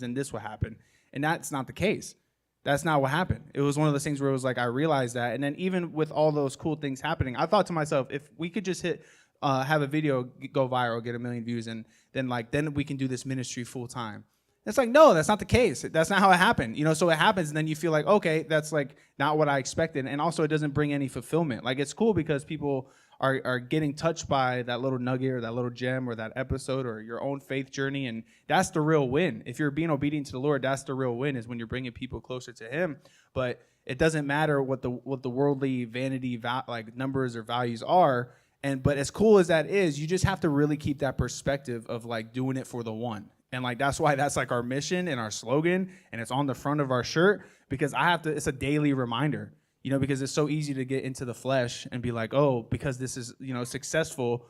then this will happen. And that's not the case. That's not what happened. It was one of those things where it was like I realized that. And then even with all those cool things happening, I thought to myself, if we could just have a video go viral, get 1 million views, and then we can do this ministry full time. It's like, no, that's not the case. That's not how it happened. So it happens, and then you feel like, okay, that's like not what I expected. And also it doesn't bring any fulfillment. Like it's cool because people are getting touched by that little nugget or that little gem or that episode or your own faith journey, and that's the real win. If you're being obedient to the Lord, that's the real win, is when you're bringing people closer to him. But it doesn't matter what the worldly vanity like numbers or values are. But as cool as that is, you just have to really keep that perspective of like doing it for the one. And like that's why that's like our mission and our slogan, and it's on the front of our shirt, because it's a daily reminder. Because it's so easy to get into the flesh and be like, oh, because this is, successful,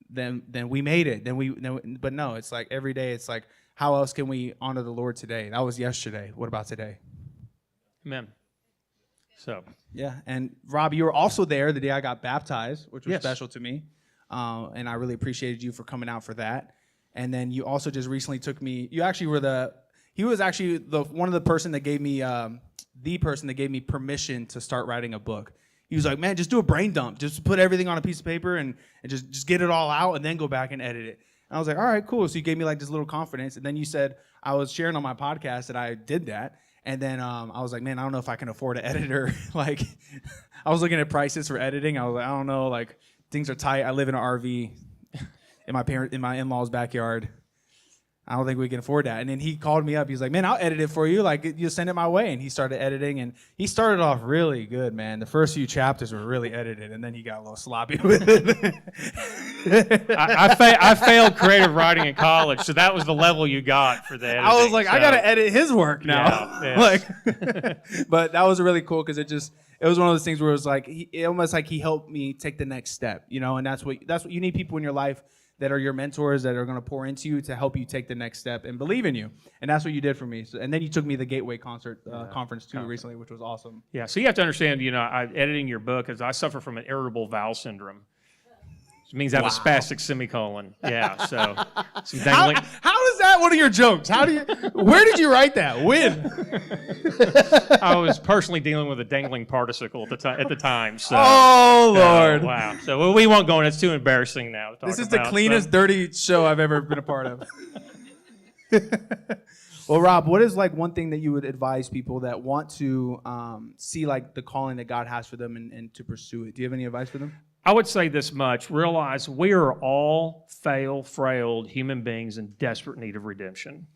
then we made it. But no, it's like every day, it's like, how else can we honor the Lord today? That was yesterday. What about today? Amen. So. Yeah. And Rob, you were also there the day I got baptized, which was special to me. And I really appreciated you for coming out for that. And then you also just recently took me, he was actually the person that gave me permission to start writing a book. He was like, man, just do a brain dump. Just put everything on a piece of paper and just get it all out and then go back and edit it. And I was like, all right, cool. So you gave me like this little confidence. And then you said, I was sharing on my podcast that I did that. And then I was like, man, I don't know if I can afford an editor. Like, I was looking at prices for editing. I was like, I don't know. Like, things are tight. I live in an RV in my in-laws' backyard. I don't think we can afford that. And then he called me up. He's like, man, I'll edit it for you. Like, you send it my way. And he started editing. And he started off really good, man. The first few chapters were really edited. And then he got a little sloppy with it. I failed creative writing in college, so that was the level you got for the editing. I was like, I got to edit his work now. Yeah. Like, but that was really cool because it was one of those things where it was like, it almost like he helped me take the next step, you know? And that's what you need, people in your life that are your mentors that are going to pour into you to help you take the next step and believe in you. And that's what you did for me. So, and then you took me to the Gateway conference too recently, which was awesome. Yeah, so you have to understand, editing your book, is I suffer from an irritable bowel syndrome. Which means I have a spastic semicolon. Yeah, so some dangling. How is that one of your jokes? Where did you write that? When? I was personally dealing with a dangling particicle at the time. So, oh, Lord. Wow. So we won't go in. It's too embarrassing now to talk about. This is the cleanest, dirty show I've ever been a part of. Well, Rob, what is like one thing that you would advise people that want to see like the calling that God has for them and to pursue it? Do you have any advice for them? I would say this much. Realize we are all frail human beings in desperate need of redemption.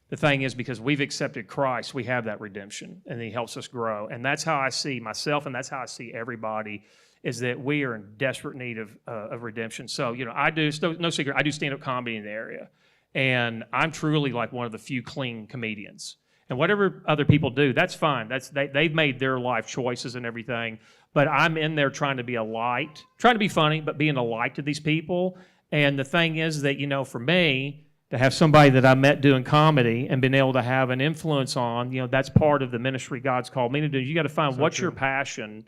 The thing is, because we've accepted Christ, we have that redemption, and He helps us grow. And that's how I see myself, and that's how I see everybody, is that we are in desperate need of redemption. So, I do, no secret, I do stand-up comedy in the area. And I'm truly like one of the few clean comedians. And whatever other people do, that's fine. They've made their life choices and everything. But I'm in there trying to be a light, trying to be funny, but being a light to these people. And the thing is that, for me, to have somebody that I met doing comedy and been able to have an influence on, that's part of the ministry God's called me to do. You got to find what's your passion.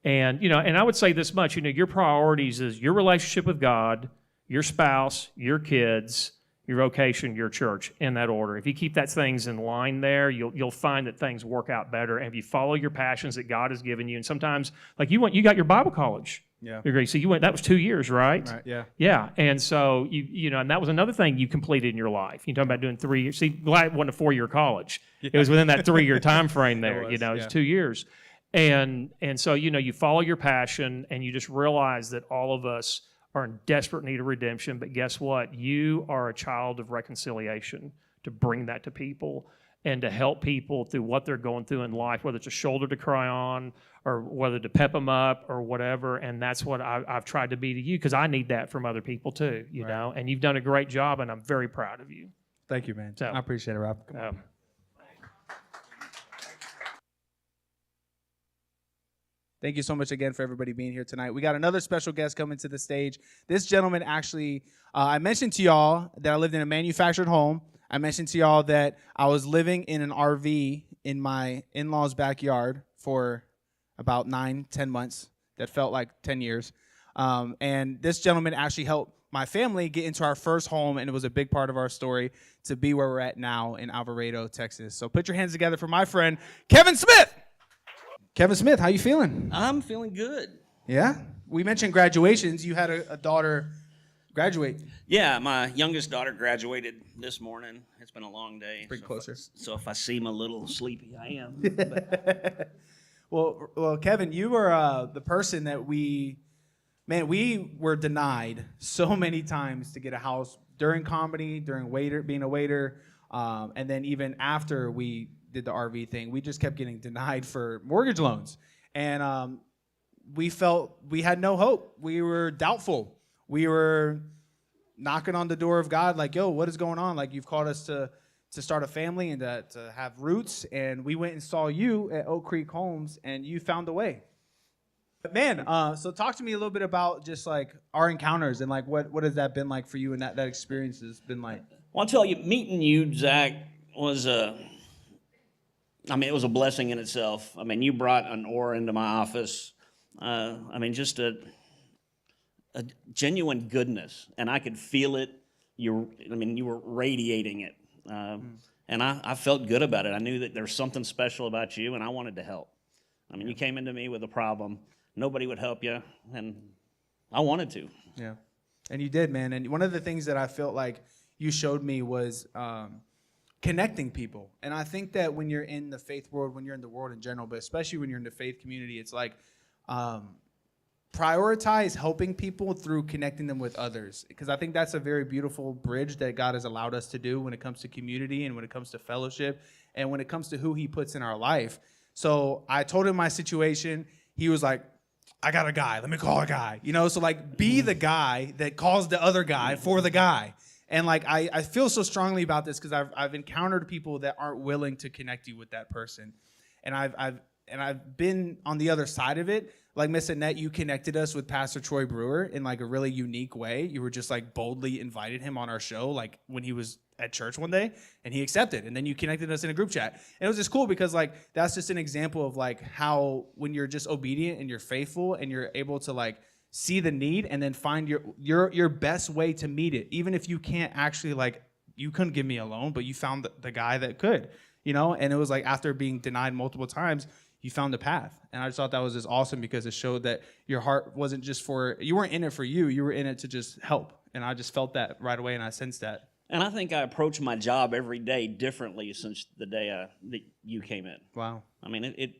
And, and I would say this much, your priorities is your relationship with God, your spouse, your kids, your vocation, your church, in that order. If you keep that things in line there, you'll find that things work out better. And if you follow your passions that God has given you, and sometimes, like you got your Bible college degree, so that was 2 years, right? Right. Yeah. Yeah, and so and that was another thing you completed in your life. You're talking about doing 3 years. See, glad it wasn't a 4-year college. Yeah. It was within that 3-year time frame there. It was 2 years, and so you follow your passion, and you just realize that all of us are in desperate need of redemption, but guess what? You are a child of reconciliation to bring that to people and to help people through what they're going through in life, whether it's a shoulder to cry on or whether to pep them up or whatever. And that's what I've tried to be to you, because I need that from other people too, you know. And you've done a great job, and I'm very proud of you. Thank you, man. I appreciate it, Rob. Come on. Thank you so much again for everybody being here tonight. We got another special guest coming to the stage. This gentleman actually, I mentioned to y'all that I lived in a manufactured home. I mentioned to y'all that I was living in an RV in my in-laws' backyard for about 9-10 months. That felt like 10 years. And this gentleman actually helped my family get into our first home, and it was a big part of our story to be where we're at now in Alvarado, Texas. So put your hands together for my friend, Kevin Smyth. Kevin Smyth, how you feeling? I'm feeling good. Yeah? We mentioned graduations. You had a daughter graduate. Yeah, my youngest daughter graduated this morning. It's been a long day. Bring closer. So if I seem a little sleepy, I am. Well, Kevin, you were the person that we were denied so many times to get a house during comedy, during being a waiter, and then even after we did the RV thing, we just kept getting denied for mortgage loans. And we felt we had no hope. We were doubtful. We were knocking on the door of God like, yo, what is going on? Like, you've called us to start a family and to have roots. And we went and saw you at Oak Creek Homes, and you found a way. But man, so talk to me a little bit about just like our encounters and like what has that been like for you, and that experience has been like? Well, I'll tell you, meeting you, Zach, was it was a blessing in itself. I mean, you brought an aura into my office. Just a genuine goodness, and I could feel it. You were radiating it, and I felt good about it. I knew that there was something special about you, and I wanted to help. You came into me with a problem. Nobody would help you, and I wanted to. Yeah, and you did, man. And one of the things that I felt like you showed me was connecting people. And I think that when you're in the faith world, when you're in the world in general, but especially when you're in the faith community, it's like prioritize helping people through connecting them with others, because I think that's a very beautiful bridge that God has allowed us to do when it comes to community and when it comes to fellowship and when it comes to who he puts in our life. So I told him my situation. He was like, I got a guy. Let me call a guy. You know, so like be the guy that calls the other guy for the guy. And like I feel so strongly about this because I've encountered people that aren't willing to connect you with that person. And I've been on the other side of it. Like Miss Annette, you connected us with Pastor Troy Brewer in like a really unique way. You were just like boldly invited him on our show, like when he was at church one day, and he accepted. And then you connected us in a group chat. And it was just cool because like that's just an example of like how when you're just obedient and you're faithful and you're able to like see the need and then find your best way to meet it, even if you can't actually like you couldn't give me a loan, but you found the guy that could, you know. And it was like after being denied multiple times, you found a path. And I just thought that was just awesome because it showed that your heart wasn't just for, you weren't in it for you were in it to just help. And I just felt that right away, and I sensed that. And I think I approach my job every day differently since the day that you came in. Wow. I mean,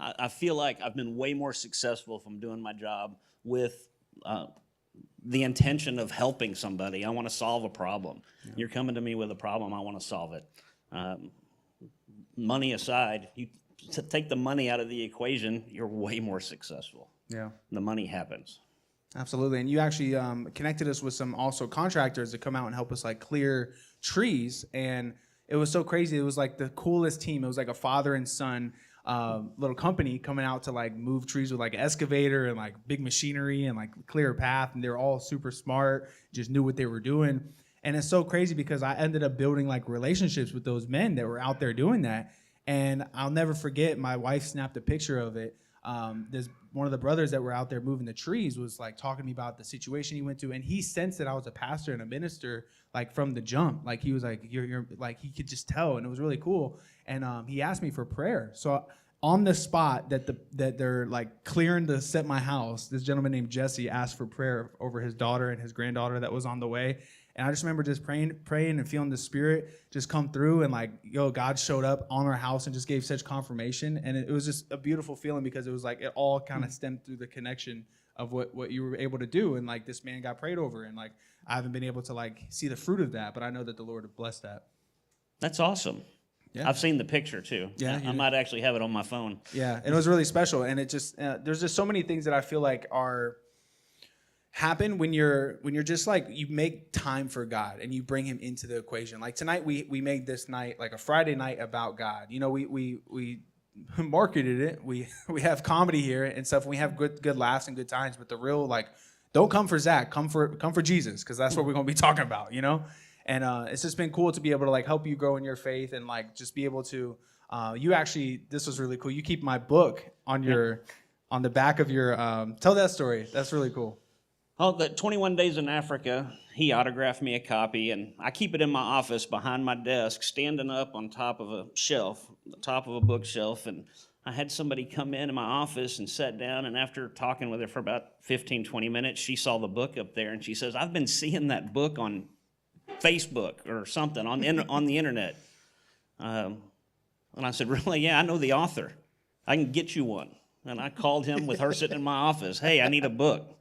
I feel like I've been way more successful from doing my job with the intention of helping somebody. I want to solve a problem. Yeah. You're coming to me with a problem, I want to solve it. Money aside, you to take the money out of the equation, you're way more successful. Yeah. The money happens. Absolutely. And you actually connected us with some also contractors to come out and help us like clear trees. And it was so crazy. It was like the coolest team. It was like a father and son little company coming out to like move trees with like an excavator and like big machinery and like clear a path. And they were all super smart, just knew what they were doing. And it's so crazy because I ended up building like relationships with those men that were out there doing that. And I'll never forget, my wife snapped a picture of it. There's one of the brothers that were out there moving the trees was like talking to me about the situation he went to, and he sensed that I was a pastor and a minister like from the jump. Like he was like, you're like, he could just tell, and it was really cool. And he asked me for prayer. So on the spot that they're like clearing to set my house, this gentleman named Jesse asked for prayer over his daughter and his granddaughter that was on the way. And I just remember just praying and feeling the Spirit just come through, and like, God showed up on our house and just gave such confirmation. And it was just a beautiful feeling because it was like it all kind of stemmed through the connection of what you were able to do. And like this man got prayed over, and like I haven't been able to like see the fruit of that, but I know that the Lord have blessed that. That's awesome. Yeah. I've seen the picture too. Yeah, I might actually have it on my phone. Yeah, and it was really special. And it just there's just so many things that I feel like are happen when you're just like you make time for God and you bring him into the equation. Like tonight we made this night like a Friday night about God. You know, we marketed it. We have comedy here and stuff. We have good laughs and good times, but the real like don't come for Zach, come for Jesus, because that's what we're gonna be talking about, you know? And it's just been cool to be able to like help you grow in your faith and like just be able to you actually, this was really cool. You keep my book on the back of your tell that story. That's really cool. Oh, the 21 Days in Africa, he autographed me a copy, and I keep it in my office behind my desk, standing up on top of a shelf, the top of a bookshelf, and I had somebody come in my office and sat down, and after talking with her for about 15, 20 minutes, she saw the book up there, and she says, I've been seeing that book on Facebook or something, on the internet. And I said, really? Yeah, I know the author. I can get you one. And I called him with her sitting in my office. Hey, I need a book.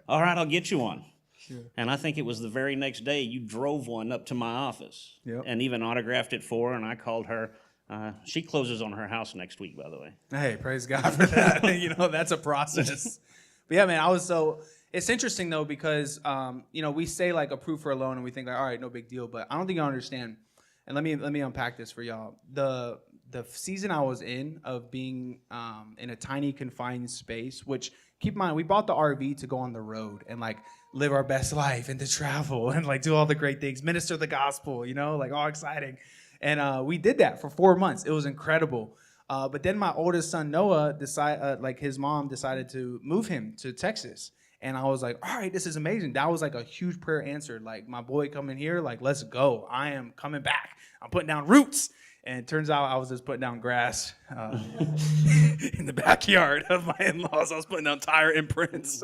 All right, I'll get you one. Sure. And I think it was the very next day you drove one up to my office. Yep. And even autographed it for her, and I called her. She closes on her house next week, by the way. Hey, praise God for that. You know, that's a process. But yeah, man, it's interesting though because, we say like approved for a loan and we think like, all right, no big deal. But I don't think you understand. And let me unpack this for y'all. The season I was in of being in a tiny confined space, which keep in mind, we bought the RV to go on the road and like live our best life and to travel and like do all the great things, minister the gospel, like all exciting. And we did that for 4 months. It was incredible. But then my oldest son, Noah, his mom decided to move him to Texas. And I was like, all right, this is amazing. That was like a huge prayer answered. Like my boy coming here, like, let's go. I am coming back. I'm putting down roots. And it turns out I was just putting down grass. in the backyard of my in-laws. I was putting down tire imprints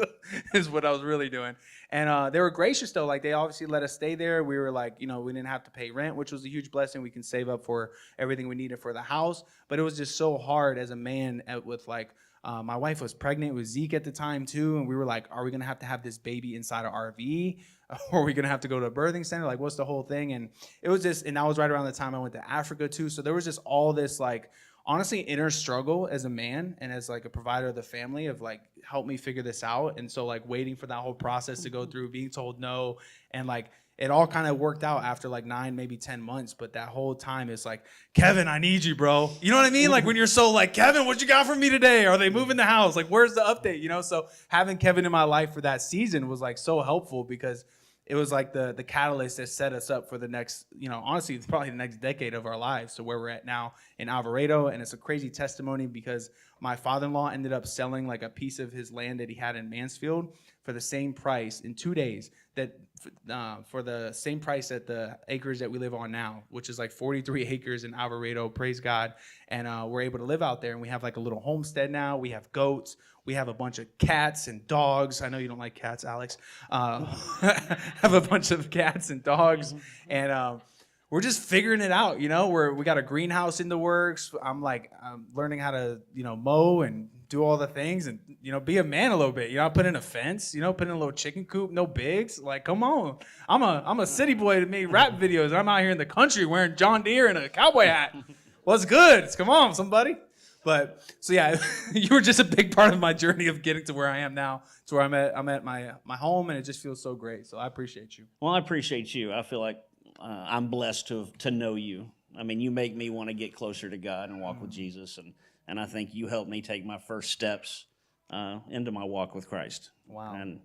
is what I was really doing. And they were gracious though. Like they obviously let us stay there. We were like, we didn't have to pay rent, which was a huge blessing. We can save up for everything we needed for the house. But it was just so hard as a man with like, my wife was pregnant with Zeke at the time too. And we were like, are we going to have this baby inside an RV? Or are we going to have to go to a birthing center? Like, what's the whole thing? And it was just, and that was right around the time I went to Africa too. So there was just all this like, honestly, inner struggle as a man and as like a provider of the family of like, help me figure this out. And so like waiting for that whole process to go through, being told no. And like, it all kind of worked out after like 9, maybe 10 months. But that whole time it's like, Kevin, I need you, bro. You know what I mean? Like when you're so like, Kevin, what you got for me today? Are they moving the house? Like, where's the update? So having Kevin in my life for that season was like so helpful because it was like the catalyst that set us up for the next, honestly, it's probably the next decade of our lives to where we're at now in Alvarado. And it's a crazy testimony because my father-in-law ended up selling like a piece of his land that he had in Mansfield for the same price in 2 days for the same price at the acres that we live on now, which is like 43 acres in Alvarado, praise God. And we're able to live out there and we have like a little homestead now. We have goats. We have a bunch of cats and dogs. I know you don't like cats, Alex. Have a bunch of cats and dogs. And we're just figuring it out, we got a greenhouse in the works. I'm learning how to, mow and do all the things and, be a man a little bit. I put in a fence, put in a little chicken coop, no bigs. Like, come on. I'm a city boy that made rap videos. And I'm out here in the country wearing John Deere and a cowboy hat. What's good? Come on, somebody. But so yeah, you were just a big part of my journey of getting to where I am now, to where I'm at my home, and it just feels so great. So I appreciate you. Well, I appreciate you. I feel like I'm blessed to know you. I mean, you make me want to get closer to God and walk with Jesus, and I think you helped me take my first steps into my walk with Christ. Wow. And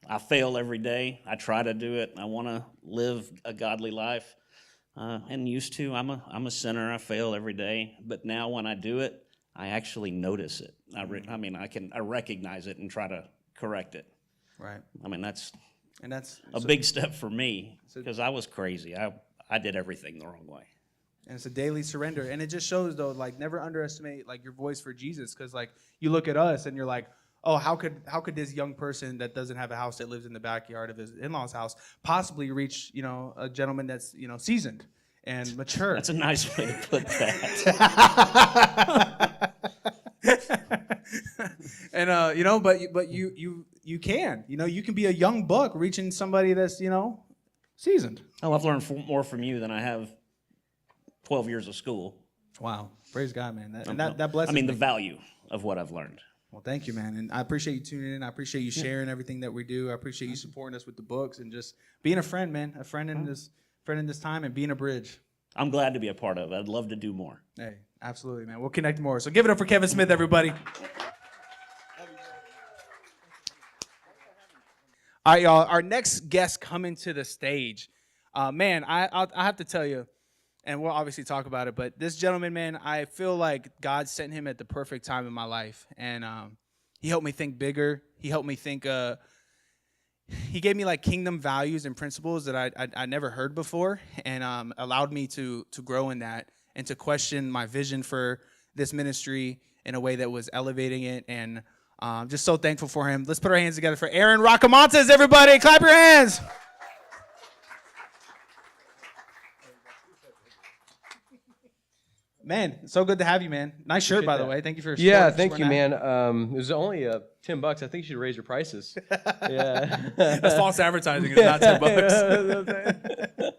I fail every day. I try to do it. I want to live a godly life. And used to, I'm a sinner. I fail every day. But now when I do it, I actually notice it. I recognize it and try to correct it. Right. I mean, that's a big step for me because I was crazy. I did everything the wrong way. And it's a daily surrender. And it just shows, though, like, never underestimate, like, your voice for Jesus. Because, like, you look at us and you're like, oh, how could this young person that doesn't have a house that lives in the backyard of his in-laws' house possibly reach, a gentleman that's, seasoned and mature? That's a nice way to put that. And but you can, you can be a young buck reaching somebody that's, seasoned. Oh, I've learned more from you than I have 12 years of school. Wow, praise God, man. That blesses me. The value of what I've learned. Well, thank you, man. And I appreciate you tuning in. I appreciate you sharing everything that we do. I appreciate you supporting us with the books and just being a friend, man. A friend in this time and being a bridge. I'm glad to be a part of it. I'd love to do more. Hey, absolutely, man. We'll connect more. So give it up for Kevin Smyth, everybody. All right, y'all. Our next guest coming to the stage. Man, I have to tell you, and we'll obviously talk about it, but this gentleman, man, I feel like God sent him at the perfect time in my life. And he helped me think bigger. He helped me think, he gave me like kingdom values and principles that I never heard before, and allowed me to grow in that and to question my vision for this ministry in a way that was elevating it. And just so thankful for him. Let's put our hands together for Aaron Rocamontes, everybody. Clap your hands. Man, so good to have you, man. Nice shirt, by the way. Thank you for thank you, man. It was only $10. I think you should raise your prices. Yeah, that's false advertising. It's not $10.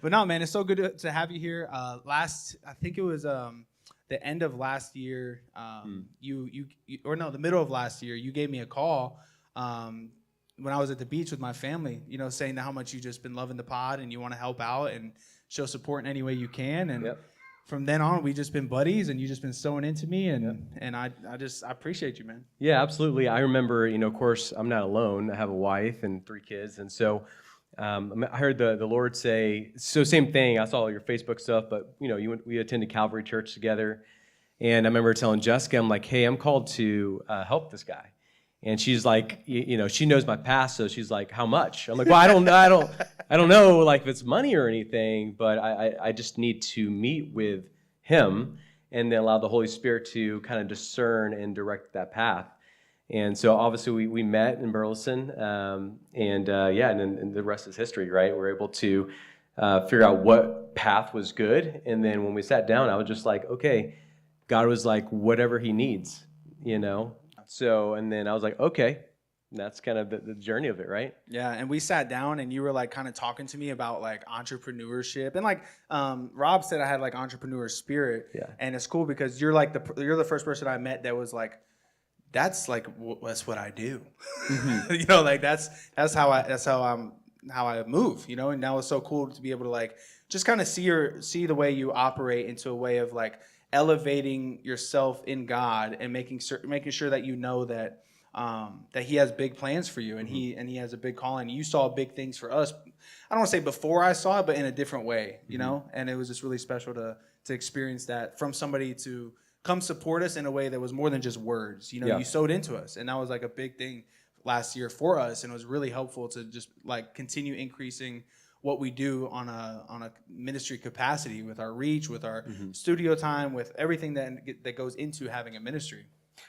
But no, man, it's so good to have you here. I think it was the end of last year. The middle of last year, you gave me a call when I was at the beach with my family. Saying how much you just been loving the pod and you want to help out and show support in any way you can. And from then on, we've just been buddies, and you've just been sewing into me, and I appreciate you, man. Yeah, absolutely. I remember, of course, I'm not alone. I have a wife and 3 kids, and so I heard the Lord say, so same thing. I saw all your Facebook stuff, but we attended Calvary Church together, and I remember telling Jessica, I'm like, hey, I'm called to help this guy. And she's like, she knows my past, so she's like, how much? I'm like, well, I don't know, like if it's money or anything, but I just need to meet with him and then allow the Holy Spirit to kind of discern and direct that path. And so obviously we met in Burleson, and then the rest is history, right? We're able to figure out what path was good. And then when we sat down, I was just like, okay, God was like, whatever he needs, you know? So, and then I was like, okay, that's kind of the journey of it, right? Yeah, and we sat down and you were like kind of talking to me about like entrepreneurship, and like Rob said, I had like entrepreneur spirit. Yeah. And it's cool because you're like you're the first person I met that was like, that's like that's what I do. Mm-hmm. You know, like that's how I move, you know. And that was so cool to be able to like just kind of see the way you operate into a way of like elevating yourself in God and making sure that you know that that he has big plans for you, and he has a big calling. You saw big things for us. I don't want to say before I saw it, but in a different way, you know. And it was just really special to experience that from somebody to come support us in a way that was more than just words. You know, you sowed into us, and that was like a big thing last year for us, and it was really helpful to just like continue increasing what we do on a ministry capacity with our reach, with our studio time, with everything that goes into having a ministry.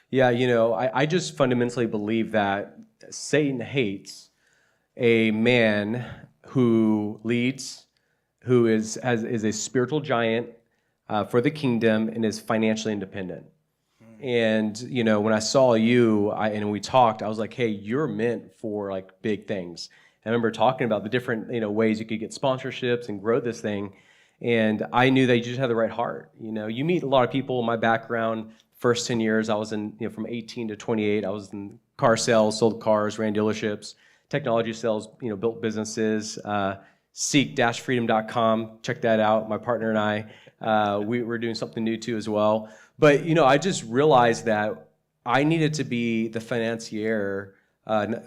Yeah, you know, I just fundamentally believe that Satan hates a man who leads, who is a spiritual giant for the kingdom and is financially independent. And, you know, when I saw you and we talked, I was like, hey, you're meant for like big things. I remember talking about the different, you know, ways you could get sponsorships and grow this thing. And I knew that you just had the right heart. You know, you meet a lot of people in my background. First 10 years, I was in, you know, from 18 to 28, I was in car sales, sold cars, ran dealerships, technology sales, you know, built businesses, seek-freedom.com. Check that out. My partner and I, we're doing something new too as well. But, you know, I just realized that I needed to be the financier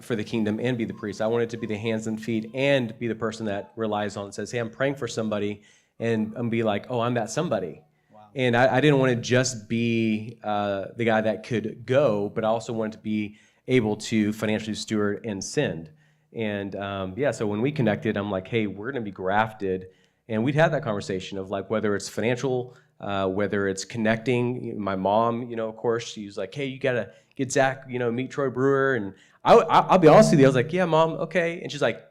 for the kingdom and be the priest. I wanted to be the hands and feet and be the person that relies on and says, hey, I'm praying for somebody, and be like, oh, I'm that somebody. Wow. And I didn't want to just be the guy that could go, but I also wanted to be able to financially steward and send. And so when we connected, I'm like, hey, we're going to be grafted. And we'd had that conversation of like, whether it's financial, whether it's connecting. My mom, you know, of course, she was like, hey, you got to get Zach, you know, meet Troy Brewer. And I'll be honest with you, I was like, yeah, Mom, okay. And she's like,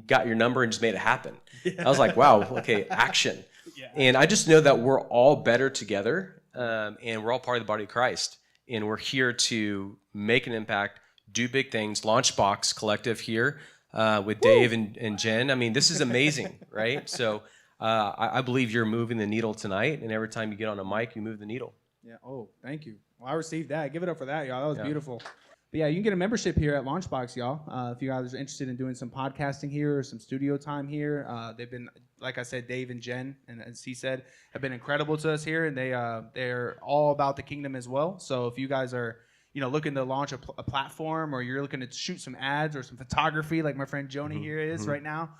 got your number and just made it happen. Yeah. I was like, wow, okay, action. Yeah. And I just know that we're all better together, and we're all part of the body of Christ. And we're here to make an impact, do big things. Launchbox Collective here with Dave and Jen. I mean, this is amazing, right? So I believe you're moving the needle tonight, and every time you get on a mic, you move the needle. Yeah. Oh, thank you. Well, I received that. Give it up for that, y'all. That was beautiful. But yeah, you can get a membership here at Launchbox, y'all. If you guys are interested in doing some podcasting here or some studio time here, they've been, like I said, Dave and Jen, and as he said, have been incredible to us here, and they're all about the kingdom as well. So if you guys are, you know, looking to launch a platform, or you're looking to shoot some ads or some photography, like my friend Joni here is right now,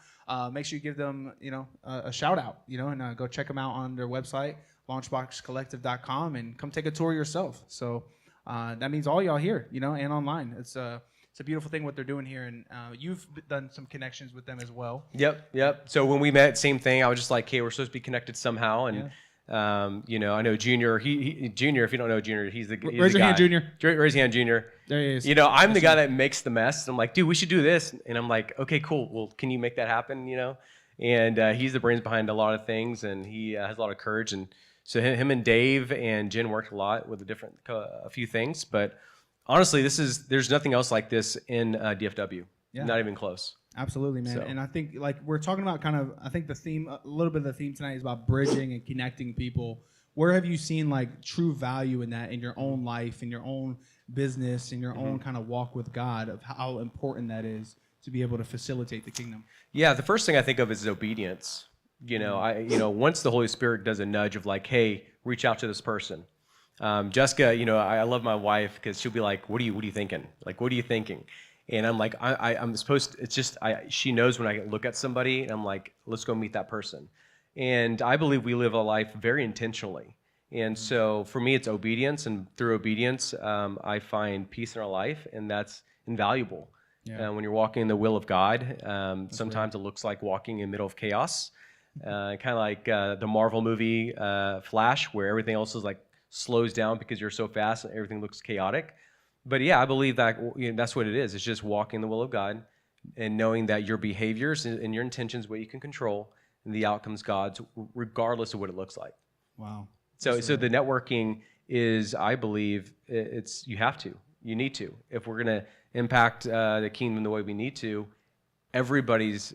make sure you give them, you know, a shout out, you know, and go check them out on their website, launchboxcollective.com, and come take a tour yourself. So. That means all y'all here, you know, and online. It's a beautiful thing what they're doing here, and you've done some connections with them as well. Yep. So when we met, same thing. I was just like, hey, we're supposed to be connected somehow, and you know, I know Junior. He Junior. If you don't know Junior, he's the raise your hand, Junior. Raise your hand, Junior. There he is. You know, I'm the guy that makes the mess. I'm like, dude, we should do this, and I'm like, okay, cool. Well, can you make that happen? You know, and he's the brains behind a lot of things, and he has a lot of courage and. So him and Dave and Jen worked a lot with a few things, but honestly, there's nothing else like this in DFW. Yeah. Not even close. Absolutely, man. So. And I think like we're talking about I think the theme, a little bit of the theme tonight is about bridging and connecting people. Where have you seen like true value in that in your own life, in your own business, in your own kind of walk with God, of how important that is to be able to facilitate the kingdom? Yeah, the first thing I think of is obedience. You know, once the Holy Spirit does a nudge of like, hey, reach out to this person. Jessica, you know, I love my wife because she'll be like, what are you thinking? Like, what are you thinking? And I'm like, I'm supposed to, it's just, she knows when I look at somebody and I'm like, let's go meet that person. And I believe we live a life very intentionally. And so for me, it's obedience. And through obedience, I find peace in our life, and that's invaluable. Yeah. When you're walking in the will of God, sometimes it looks like walking in the middle of chaos. kind of like the Marvel movie Flash, where everything else is like slows down because you're so fast and everything looks chaotic. But yeah, I believe that that's what it is. It's just walking the will of God and knowing that your behaviors and your intentions, what you can control, and the outcome's God's, regardless of what it looks like. Wow. So the networking is, I believe, you need to. If we're going to impact the kingdom the way we need to, everybody's,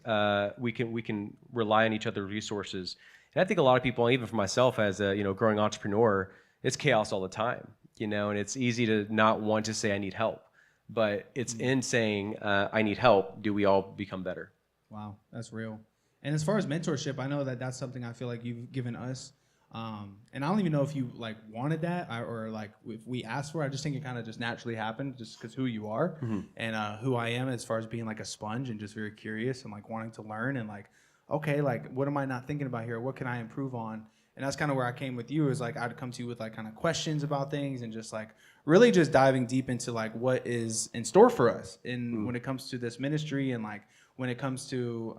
we can rely on each other's resources. And I think a lot of people, even for myself as a growing entrepreneur, it's chaos all the time, and it's easy to not want to say I need help. But it's in saying I need help, do we all become better? Wow, that's real. And as far as mentorship, I know that that's something I feel like you've given us. And I don't even know if you like wanted that or like if we asked for it. I just think it kind of just naturally happened just because who you are and who I am as far as being like a sponge and just very curious and like wanting to learn and like, okay, like what am I not thinking about here? What can I improve on? And that's kind of where I came with you is like I'd come to you with like kind of questions about things and just like really just diving deep into like what is in store for us when it comes to this ministry and like when it comes to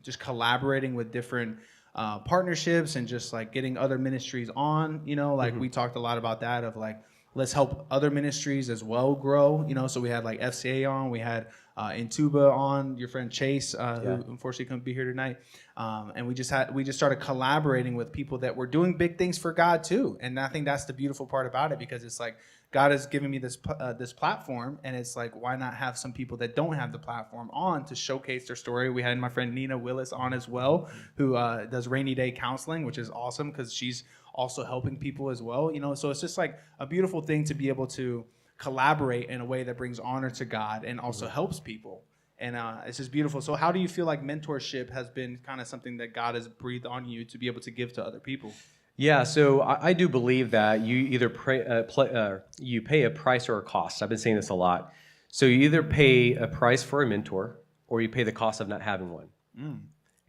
just collaborating with different partnerships and just like getting other ministries on, like we talked a lot about that of like, let's help other ministries as well grow, so we had like FCA on, we had Intuba on, your friend Chase, who unfortunately couldn't be here tonight. And we just started collaborating with people that were doing big things for God too. And I think that's the beautiful part about it because it's like, God has given me this platform, and it's like, why not have some people that don't have the platform on to showcase their story? We had my friend Nina Willis on as well, who does rainy day counseling, which is awesome because she's also helping people as well. So it's just like a beautiful thing to be able to collaborate in a way that brings honor to God and also helps people. And it's just beautiful. So how do you feel like mentorship has been kind of something that God has breathed on you to be able to give to other people? Yeah, so I do believe that you either you pay a price or a cost. I've been saying this a lot. So you either pay a price for a mentor or you pay the cost of not having one.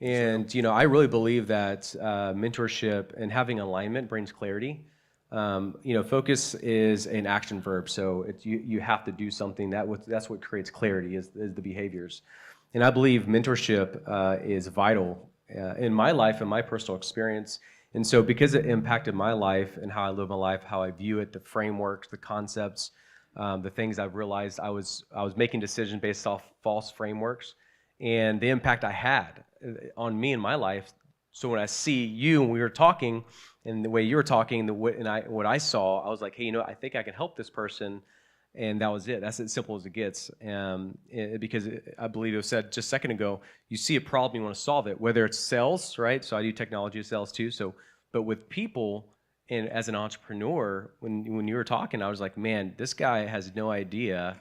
And, I really believe that mentorship and having alignment brings clarity. Focus is an action verb. So you have to do something. That's what creates clarity is the behaviors. And I believe mentorship is vital in my life and my personal experience. And so because it impacted my life and how I live my life, how I view it, the frameworks, the concepts, the things I've realized, I was making decisions based off false frameworks and the impact I had on me in my life. So when I see you and we were talking and the way you were talking what I saw, I was like, hey, I think I can help this person. And that was it. That's as simple as it gets. Because I believe it was said just a second ago, you see a problem, you want to solve it, whether it's sales, right? So I do technology sales too. But with people and as an entrepreneur, when you were talking, I was like, man, this guy has no idea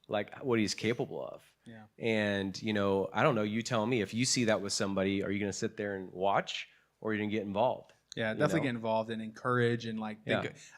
like what he's capable of. Yeah. And, I don't know, you tell me, if you see that with somebody, are you going to sit there and watch or are you going to get involved? Yeah, definitely get involved and encourage and like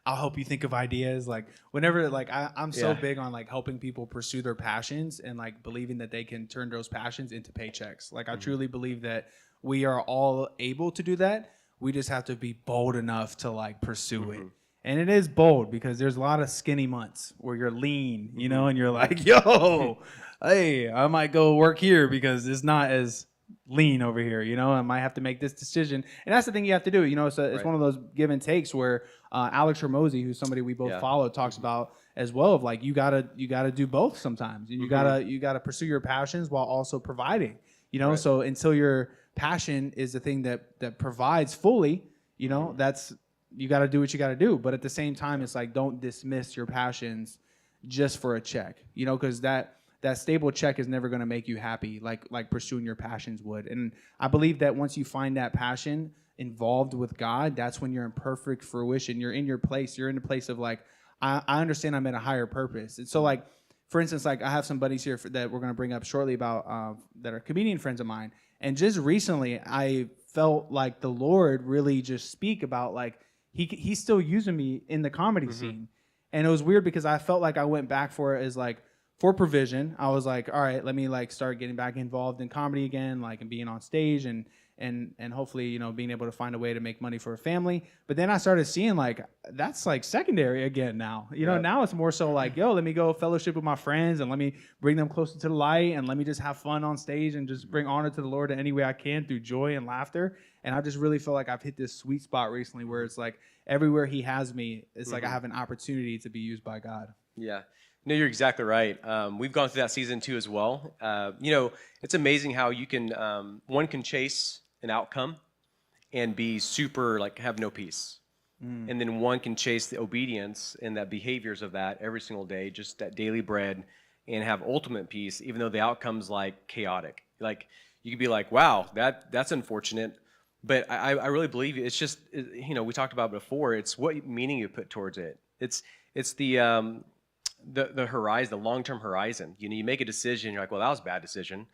I'll help you think of ideas. Like whenever I'm so big on like helping people pursue their passions and like believing that they can turn those passions into paychecks. Like I truly believe that we are all able to do that. We just have to be bold enough to like pursue it. And it is bold because there's a lot of skinny months where you're lean, and you're like, yo, hey, I might go work here because it's not as lean over here, I might have to make this decision. And that's the thing you have to do, it's one of those give and takes where Alex Ramosi, who's somebody we both follow, talks about as well of like you gotta do both sometimes. And you gotta pursue your passions while also providing, so until your passion is the thing that provides fully, that's you gotta do what you gotta do. But at the same time, it's like don't dismiss your passions just for a check, because that stable check is never going to make you happy like pursuing your passions would. And I believe that once you find that passion involved with God, that's when you're in perfect fruition. You're in your place. You're in a place of like, I understand I'm at a higher purpose. And so like, for instance, like I have some buddies here that we're going to bring up shortly about that are comedian friends of mine. And just recently I felt like the Lord really just speak about like, he's still using me in the comedy scene. And it was weird because I felt like I went back for it as like, for provision. I was like, all right, let me like start getting back involved in comedy again, like and being on stage and and hopefully, you know, being able to find a way to make money for a family. But then I started seeing like that's like secondary again now. You know, now it's more so like, yo, let me go fellowship with my friends and let me bring them closer to the light and let me just have fun on stage and just bring honor to the Lord in any way I can through joy and laughter. And I just really feel like I've hit this sweet spot recently where it's like everywhere he has me, it's like I have an opportunity to be used by God. Yeah. No, you're exactly right. We've gone through that season too as well. You know, it's amazing how you can, one can chase an outcome and be super, like, have no peace. And then one can chase the obedience and that behaviors of that every single day, just that daily bread, and have ultimate peace, even though the outcome's like chaotic. Like, you could be like, wow, that's unfortunate. But I really believe it's just, you know, we talked about it before, it's what meaning you put towards it. It's the horizon, the long-term horizon. You know, you make a decision, you're like, well, that was a bad decision.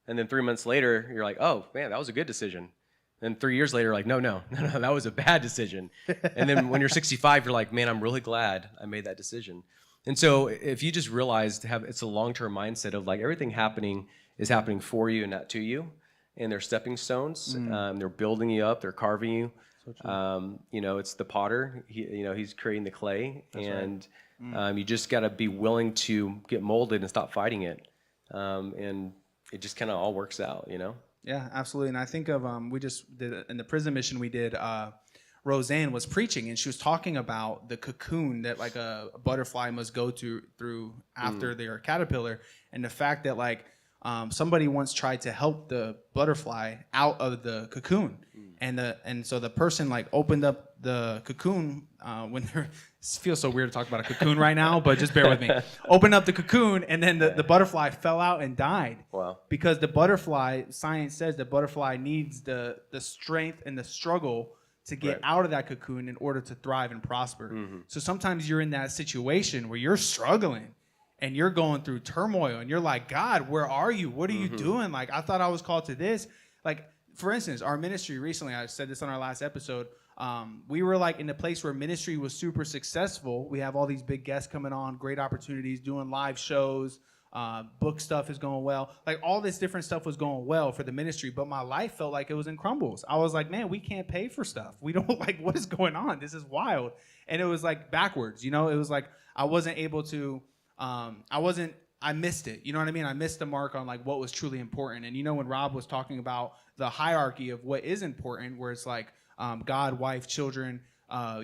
And then 3 months later, you're like, oh, man, that was a good decision. And 3 years later, like, no, that was a bad decision. And then when you're 65, you're like, man, I'm really glad I made that decision. And so if you just realize it's a long-term mindset of like everything happening is happening for you and not to you. And they're stepping stones. They're building you up. They're carving you. So you know, it's the potter. He's creating the clay. That's and right. You just got to be willing to get molded and stop fighting it. And it just kind of all works out, you know? Yeah, absolutely. And I think of, we just did, in the prison mission we did, Roseanne was preaching and she was talking about the cocoon that like a butterfly must go through after their caterpillar. And the fact that like, somebody once tried to help the butterfly out of the cocoon, and so the person like opened up the cocoon when they're. It feels so weird to talk about a cocoon right now, but just bear with me. Opened up the cocoon, and then the butterfly fell out and died. Wow! Because the butterfly, science says the butterfly needs the strength and the struggle to get out of that cocoon in order to thrive and prosper. So sometimes you're in that situation where you're struggling. And you're going through turmoil and you're like, God, where are you? What are you doing? Like, I thought I was called to this. Like, for instance, our ministry recently, I said this on our last episode, we were like in a place where ministry was super successful. We have all these big guests coming on, great opportunities, doing live shows, book stuff is going well. Like all this different stuff was going well for the ministry, but my life felt like it was in crumbles. I was like, man, we can't pay for stuff. We don't like, what is going on? This is wild. And it was like backwards, you know, it was like, I wasn't able to, I missed it. You know what I mean? I missed the mark on like what was truly important. And you know, when Rob was talking about the hierarchy of what is important, where it's like God, wife, children,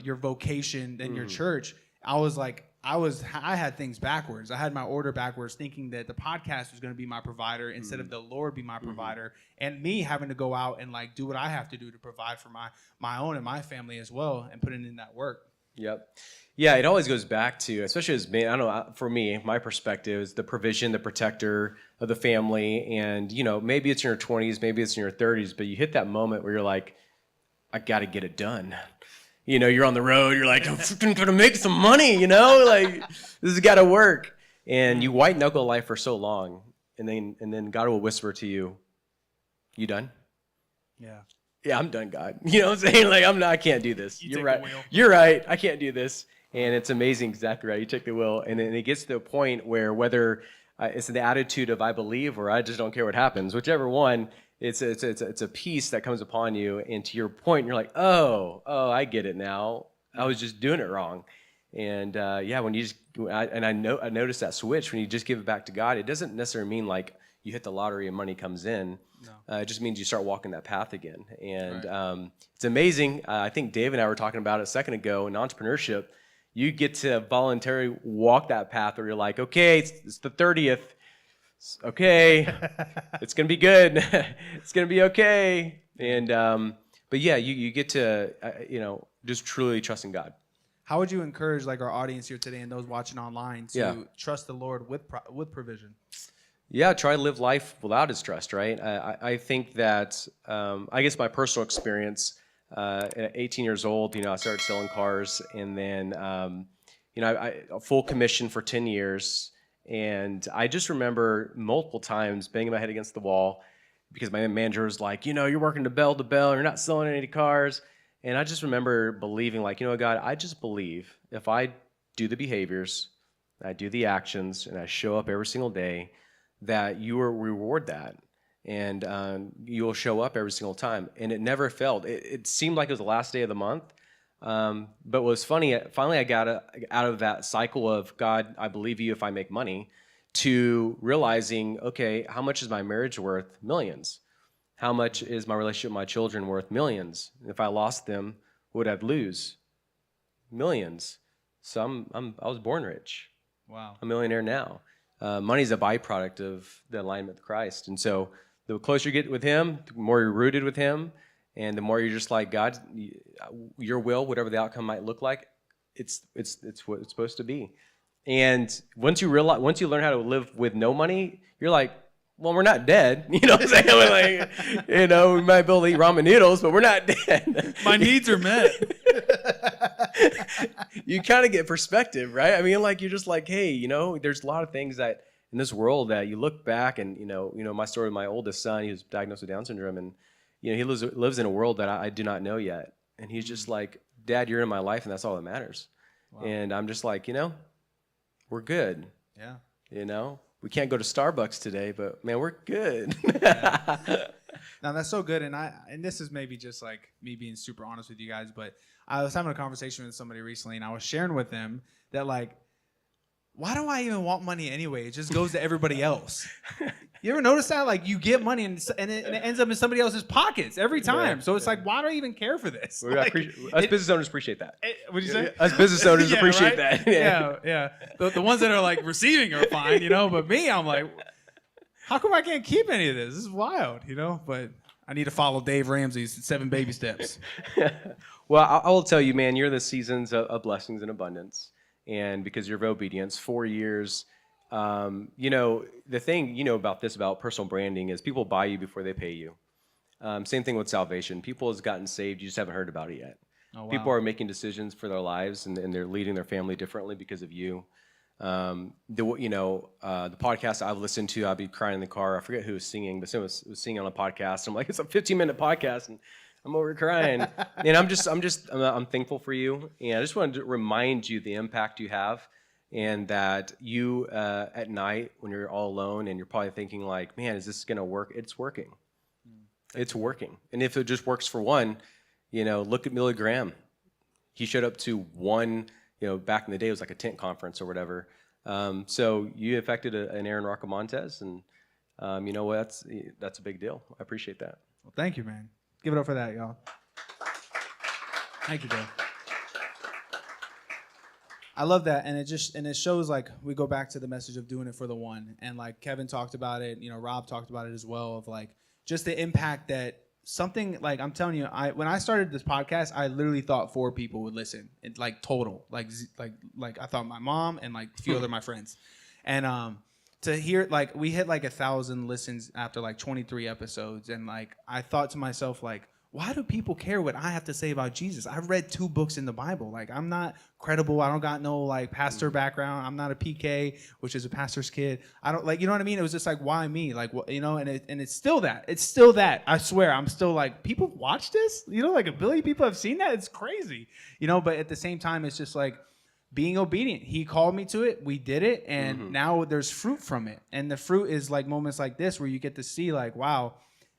your vocation, then your church, I had things backwards. I had my order backwards, thinking that the podcast was going to be my provider instead of the Lord be my provider, and me having to go out and like do what I have to do to provide for my own and my family as well, and putting in that work. Yep. Yeah, it always goes back to, especially as me, I don't know, for me, my perspective is the provision, the protector of the family. And, you know, maybe it's in your 20s, maybe it's in your 30s, but you hit that moment where you're like, I got to get it done. You know, you're on the road, you're like, I'm freaking going to make some money, you know, like this has got to work. And you white knuckle life for so long. And then God will whisper to you, you done? Yeah. Yeah, I'm done, God. You know what I'm saying? Like, I can't do this. You're right. You're right. I can't do this. And it's amazing, exactly right. You take the wheel, and then it gets to the point where whether it's the attitude of I believe or I just don't care what happens, whichever one, it's a peace that comes upon you. And to your point, you're like, oh, I get it now. I was just doing it wrong. And yeah, when you just I noticed that switch when you just give it back to God, it doesn't necessarily mean like you hit the lottery and money comes in. No. It just means you start walking that path again. And it's amazing. I think Dave and I were talking about it a second ago in entrepreneurship. You get to voluntarily walk that path where you're like, okay, it's the 30th. Okay, it's going to be good. It's going to be okay. And but yeah, you get to, just truly trusting God. How would you encourage like our audience here today and those watching online to trust the Lord with provision? Yeah, try to live life without his trust, right? I think that, I guess my personal experience, at 18 years old, I started selling cars, and then, I a full commission for 10 years. And I just remember multiple times banging my head against the wall because my manager was like, you're working to bell, you're not selling any cars. And I just remember believing like, God, I just believe if I do the behaviors, I do the actions, and I show up every single day, that you will reward that. and you will show up every single time. And it never failed. It seemed like it was the last day of the month. But what was funny, finally I got out of that cycle of, God, I believe you if I make money, to realizing, okay, how much is my marriage worth? Millions. How much is my relationship with my children worth? Millions. If I lost them, what would I lose? Millions. So I was born rich. Wow. I'm a millionaire now. Money's a byproduct of the alignment with Christ. And so the closer you get with him, the more you're rooted with him, and the more you're just like, God, your will, whatever the outcome might look like, it's what it's supposed to be. And once you learn how to live with no money, you're like, well, we're not dead. You know what I'm saying? We're like, we might be able to eat ramen noodles, but we're not dead. My needs are met. You kind of get perspective, right? I mean, like, you're just like, hey, there's a lot of things that in this world that you look back and, my story with my oldest son, he was diagnosed with Down syndrome, and, he lives in a world that I do not know yet. And he's just like, Dad, you're in my life, and that's all that matters. Wow. And I'm just like, we're good. Yeah. We can't go to Starbucks today, but man, we're good. Now that's so good, and this is maybe just like me being super honest with you guys, but I was having a conversation with somebody recently, and I was sharing with them that, like, why do I even want money anyway? It just goes to everybody else. You ever notice that? Like, you get money and it ends up in somebody else's pockets every time. So it's like, why do I even care for this? Us business owners appreciate that. What'd you say? Us business owners appreciate right? that. Yeah. The ones that are like receiving are fine, But me, I'm like, how come I can't keep any of this? This is wild, But I need to follow Dave Ramsey's 7 baby steps. Well, I will tell you, man, you're the seasons of blessings and abundance. And because of your obedience, 4 years, the thing about personal branding is people buy you before they pay you. Same thing with salvation. People has gotten saved, you just haven't heard about it yet. Oh, wow. People are making decisions for their lives, and they're leading their family differently because of you. The podcast I've listened to, I'll be crying in the car. I forget who was singing, but someone was singing on a podcast. I'm like, it's a 15-minute podcast, and I'm over crying. And I'm thankful for you. And I just wanted to remind you the impact you have, and that you at night when you're all alone and you're probably thinking like, man, is this gonna work? It's working. It's working. And if it just works for one, look at Billy Graham. He showed up to one, back in the day it was like a tent conference or whatever. So you affected an Aaron Rocamontes, and that's a big deal. I appreciate that. Well, thank you, man. Give it up for that, y'all. Thank you, Dave. I love that, and it shows, like, we go back to the message of doing it for the one, and like Kevin talked about it, Rob talked about it as well, of like just the impact that something, like, I'm telling you, when I started this podcast, I literally thought 4 people would listen, like total, like I thought my mom and like a few other my friends, and to hear, like, we hit like 1,000 listens after like 23 episodes, and like I thought to myself, like, why do people care what I have to say about Jesus? I've read 2 books in the Bible. Like, I'm not credible. I don't got no like pastor background. I'm not a PK, which is a pastor's kid. I don't, like, you know what I mean? It was just like, why me? Like, and it's still that. It's still that. I swear, I'm still like, people watch this? Like 1 billion people have seen that? It's crazy. But at the same time, it's just like being obedient. He called me to it. We did it. And now there's fruit from it. And the fruit is like moments like this where you get to see like, wow,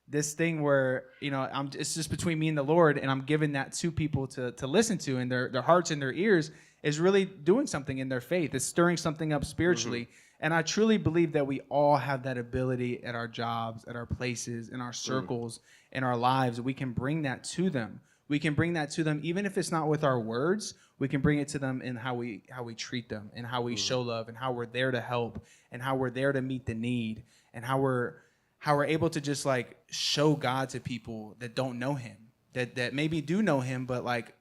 this thing where, it's just between me and the Lord, and I'm giving that to people to listen to, and their hearts and their ears is really doing something in their faith. It's stirring something up spiritually. And I truly believe that we all have that ability at our jobs, at our places, in our circles, in our lives. We can bring that to them. We can bring that to them, even if it's not with our words. We can bring it to them in how we treat them, and how we show love, and how we're there to help, and how we're there to meet the need, and how we're able to just like show God to people that don't know him, that maybe do know him, but like,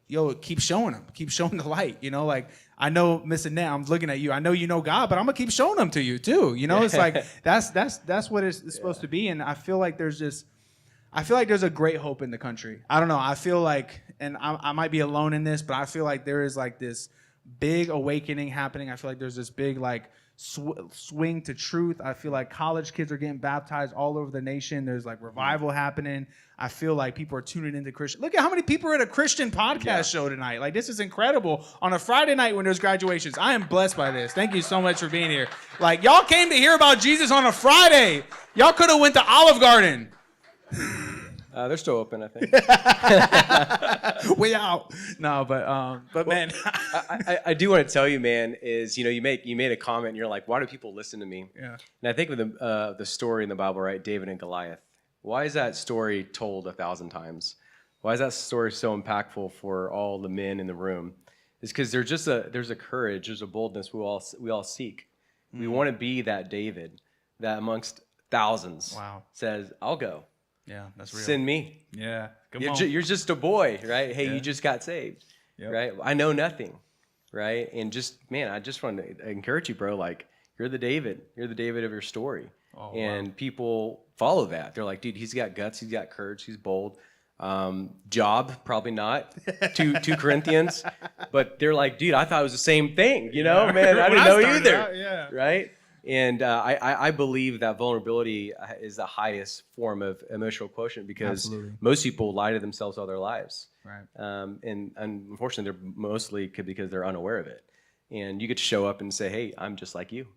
keep showing them, keep showing the light, like, I know, Miss Annette, I'm looking at you. I know you know God, but I'm gonna keep showing them to you too. It's like, that's what it's supposed to be. And I feel like there's a great hope in the country. I don't know. I feel like, and I might be alone in this, but I feel like there is like this big awakening happening. I feel like there's this big like swing to truth. I feel like college kids are getting baptized all over the nation. There's like revival happening. I feel like people are tuning into Christian. Look at how many people are at a Christian podcast show tonight. Like, this is incredible. On a Friday night when there's graduations, I am blessed by this. Thank you so much for being here. Like, y'all came to hear about Jesus on a Friday. Y'all could have went to Olive Garden. They're still open, I think. Way out. No, but man, I do want to tell you, man, is you made a comment and you're like, why do people listen to me? Yeah. And I think with the story in the Bible, right, David and Goliath. Why is that story told 1,000 times? Why is that story so impactful for all the men in the room? It's because there's a courage, there's a boldness we all seek. We want to be that David that amongst thousands says, I'll go. Yeah, that's real. Send me. Yeah, you're just a boy, right? Hey, Yeah. you just got saved, right? I know nothing, right? And I just want to encourage you, bro. Like, you're the David of your story, and people follow that. They're like, dude, he's got guts, he's got courage, he's bold. Job, probably not. 2 Corinthians, but they're like, dude, I thought it was the same thing, man. I didn't know either, right? And I believe that vulnerability is the highest form of emotional quotient because most people lie to themselves all their lives. Right. And unfortunately, they're mostly because they're unaware of it. And you get to show up and say, hey, I'm just like you.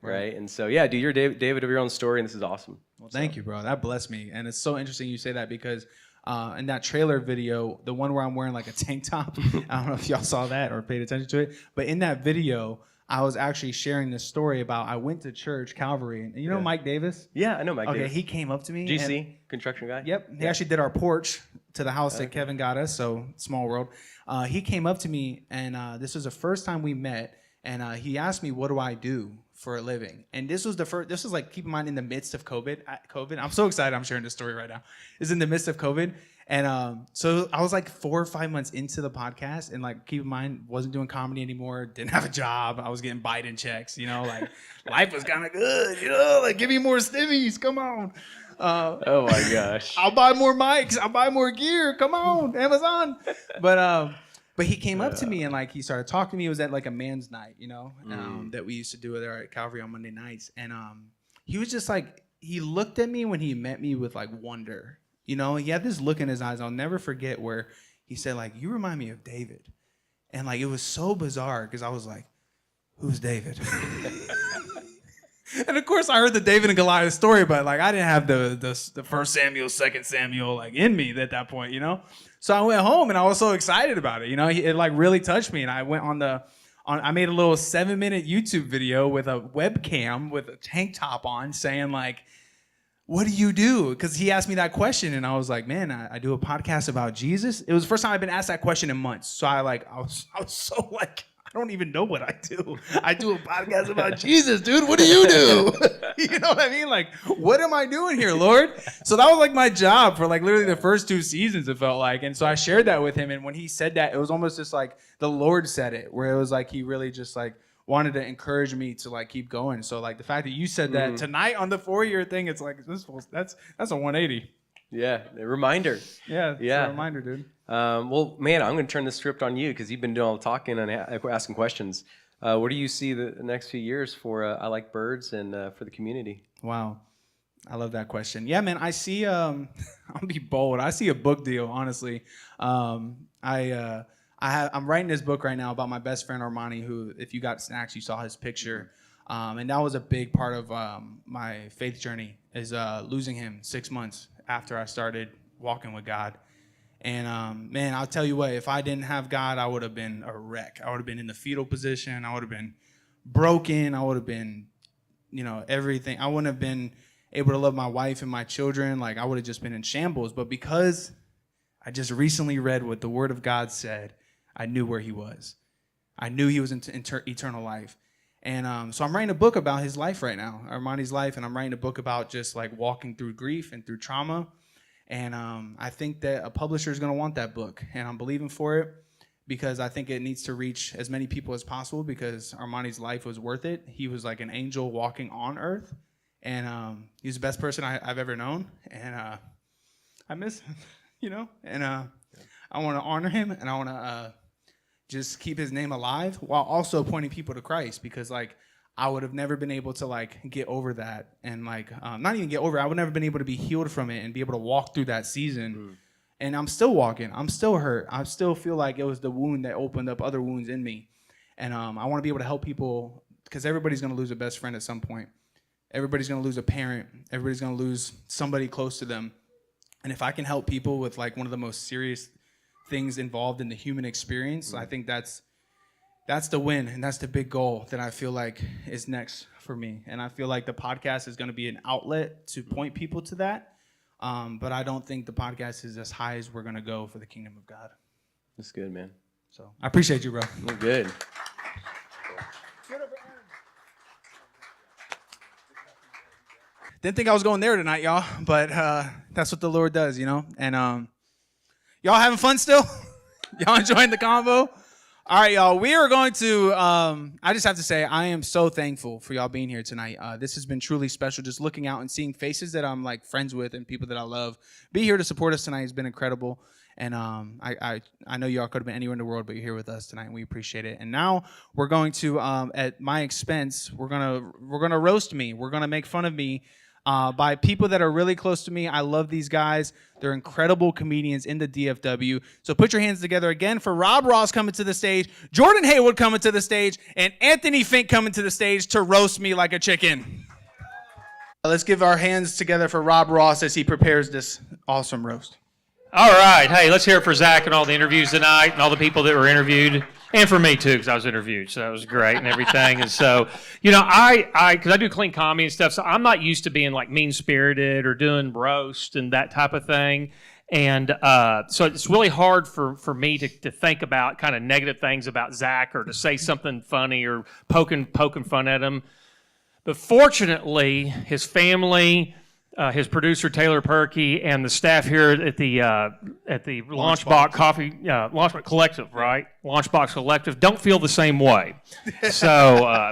Right. And so, yeah, dude, you're David of your own story, and this is awesome. Well, thank you, bro. That blessed me. And it's so interesting you say that because in that trailer video, the one where I'm wearing like a tank top, I don't know if y'all saw that or paid attention to it, but in that video, I was actually sharing this story about I went to church, Calvary, and you know Mike Davis? Yeah, I know Mike Davis. Okay, he came up to me. GC, construction guy? Yep. He actually did our porch to the house that Kevin got us, so small world. He came up to me, and this was the first time we met, and he asked me, what do I do for a living? And this was like, keep in mind, in the midst of COVID. I'm so excited I'm sharing this story right now. It's in the midst of COVID. And so I was like 4 or 5 months into the podcast, and like, keep in mind, wasn't doing comedy anymore, didn't have a job. I was getting Biden checks, like life was kind of good, like give me more stimmies, come on. Oh my gosh. I'll buy more mics, I'll buy more gear, come on, Amazon. But he came up to me and like he started talking to me. It was at like a man's night, that we used to do there at Calvary on Monday nights. And he was just like, he looked at me when he met me with like wonder. He had this look in his eyes. I'll never forget where he said, like, you remind me of David. And like, it was so bizarre because I was like, who's David? And of course I heard the David and Goliath story, but like, I didn't have the 1 Samuel, 2 Samuel like in me at that point, So I went home and I was so excited about it. It like really touched me. And I went I made a little 7-minute YouTube video with a webcam with a tank top on saying like, what do you do? Because he asked me that question, and I was like, man, I do a podcast about Jesus. It was the first time I've been asked that question in months. So I was so like, I don't even know what I do. I do a podcast about Jesus, dude. What do you do? You know what I mean? Like, what am I doing here, Lord? So that was like my job for like literally the first 2 seasons, it felt like. And so I shared that with him. And when he said that, it was almost just like the Lord said it, where it was like he really just like wanted to encourage me to like keep going. So like the fact that you said that tonight on the 4-year thing, it's like that's a 180. Yeah, a reminder. Yeah, it's a reminder, dude. Well, man, I'm going to turn the script on you because you've been doing all the talking and asking questions. What do you see the next few years for I Like Birds and for the community? Wow, I love that question. Yeah, man, I see. I'll be bold. I see a book deal, honestly. I'm writing this book right now about my best friend Armani, who, if you got snacks, you saw his picture. And that was a big part of my faith journey, is losing him 6 months after I started walking with God. And man, I'll tell you what, if I didn't have God, I would have been a wreck. I would have been in the fetal position. I would have been broken. I would have been, everything. I wouldn't have been able to love my wife and my children. Like, I would have just been in shambles. But because I just recently read what the Word of God said, I knew where he was. I knew he was in eternal life. And so I'm writing a book about his life right now, Armani's life, and I'm writing a book about just like walking through grief and through trauma. And I think that a publisher is going to want that book, and I'm believing for it because I think it needs to reach as many people as possible because Armani's life was worth it. He was like an angel walking on earth, and he's the best person I've ever known, and I miss him, and I want to honor him, and I want to just keep his name alive while also pointing people to Christ, because like I would have never been able to like get over that, and like not even get over it. I would never been able to be healed from it and be able to walk through that season. And I'm still walking. I'm still hurt. I still feel like it was the wound that opened up other wounds in me. And I want to be able to help people, because everybody's going to lose a best friend at some point. Everybody's going to lose a parent. Everybody's going to lose somebody close to them. And if I can help people with like one of the most serious things involved in the human experience, I think that's the win, and that's the big goal that I feel like is next for me. And I feel like the podcast is going to be an outlet to point people to that. But I don't think the podcast is as high as we're going to go for the kingdom of God. That's good, man. So I appreciate you, bro. Well, good. Didn't think I was going there tonight, y'all, but that's what the Lord does, you know? And y'all having fun still? Y'all enjoying the convo? All right, y'all, we are going to, I just have to say, I am so thankful for y'all being here tonight. This has been truly special, just looking out and seeing faces that I'm like friends with and people that I love. Be here to support us tonight has been incredible. And I know y'all could have been anywhere in the world, but you're here with us tonight, and we appreciate it. And now we're going to, at my expense, we're gonna roast me. We're gonna make fun of me by people that are really close to me. I love these guys. They're incredible comedians in the DFW. So put your hands together again for Robb Ross coming to the stage, Jordan Haywood coming to the stage, and Anthony Fink coming to the stage to roast me like a chicken. Let's give our hands together for Robb Ross as he prepares this awesome roast. All right. Hey, let's hear it for Zach and all the interviews tonight and all the people that were interviewed. And for me, too, because I was interviewed. So that was great and everything. And so, you know, because I do clean comedy and stuff, so I'm not used to being, like, mean-spirited or doing roast and that type of thing. And so it's really hard for me to think about kind of negative things about Zach or to say something funny or poking fun at him. But fortunately, his family, his producer Taylor Perkey, and the staff here at the Launchbox Coffee Launchbox Collective, right? Launchbox Collective don't feel the same way. So,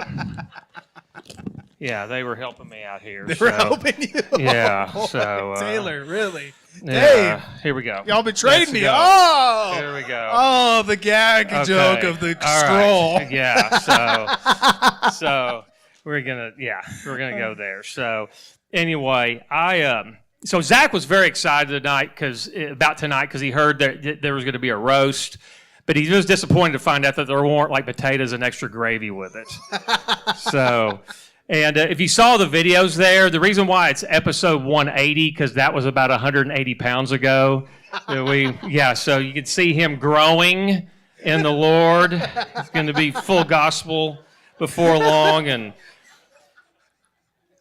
yeah, they were helping me out here. They were helping you. Yeah. So Taylor, really? Yeah, here we go. Y'all betrayed me. Go. Oh, here we go. Oh, the gag joke of the scroll. Right. Yeah. So we're gonna go there. So. Anyway, so Zach was very excited about tonight because he heard that there was going to be a roast, but he was disappointed to find out that there weren't like potatoes and extra gravy with it. So, and if you saw the videos there, the reason why it's episode 180 because that was about 180 pounds ago. So you can see him growing in the Lord. It's going to be full gospel before long. And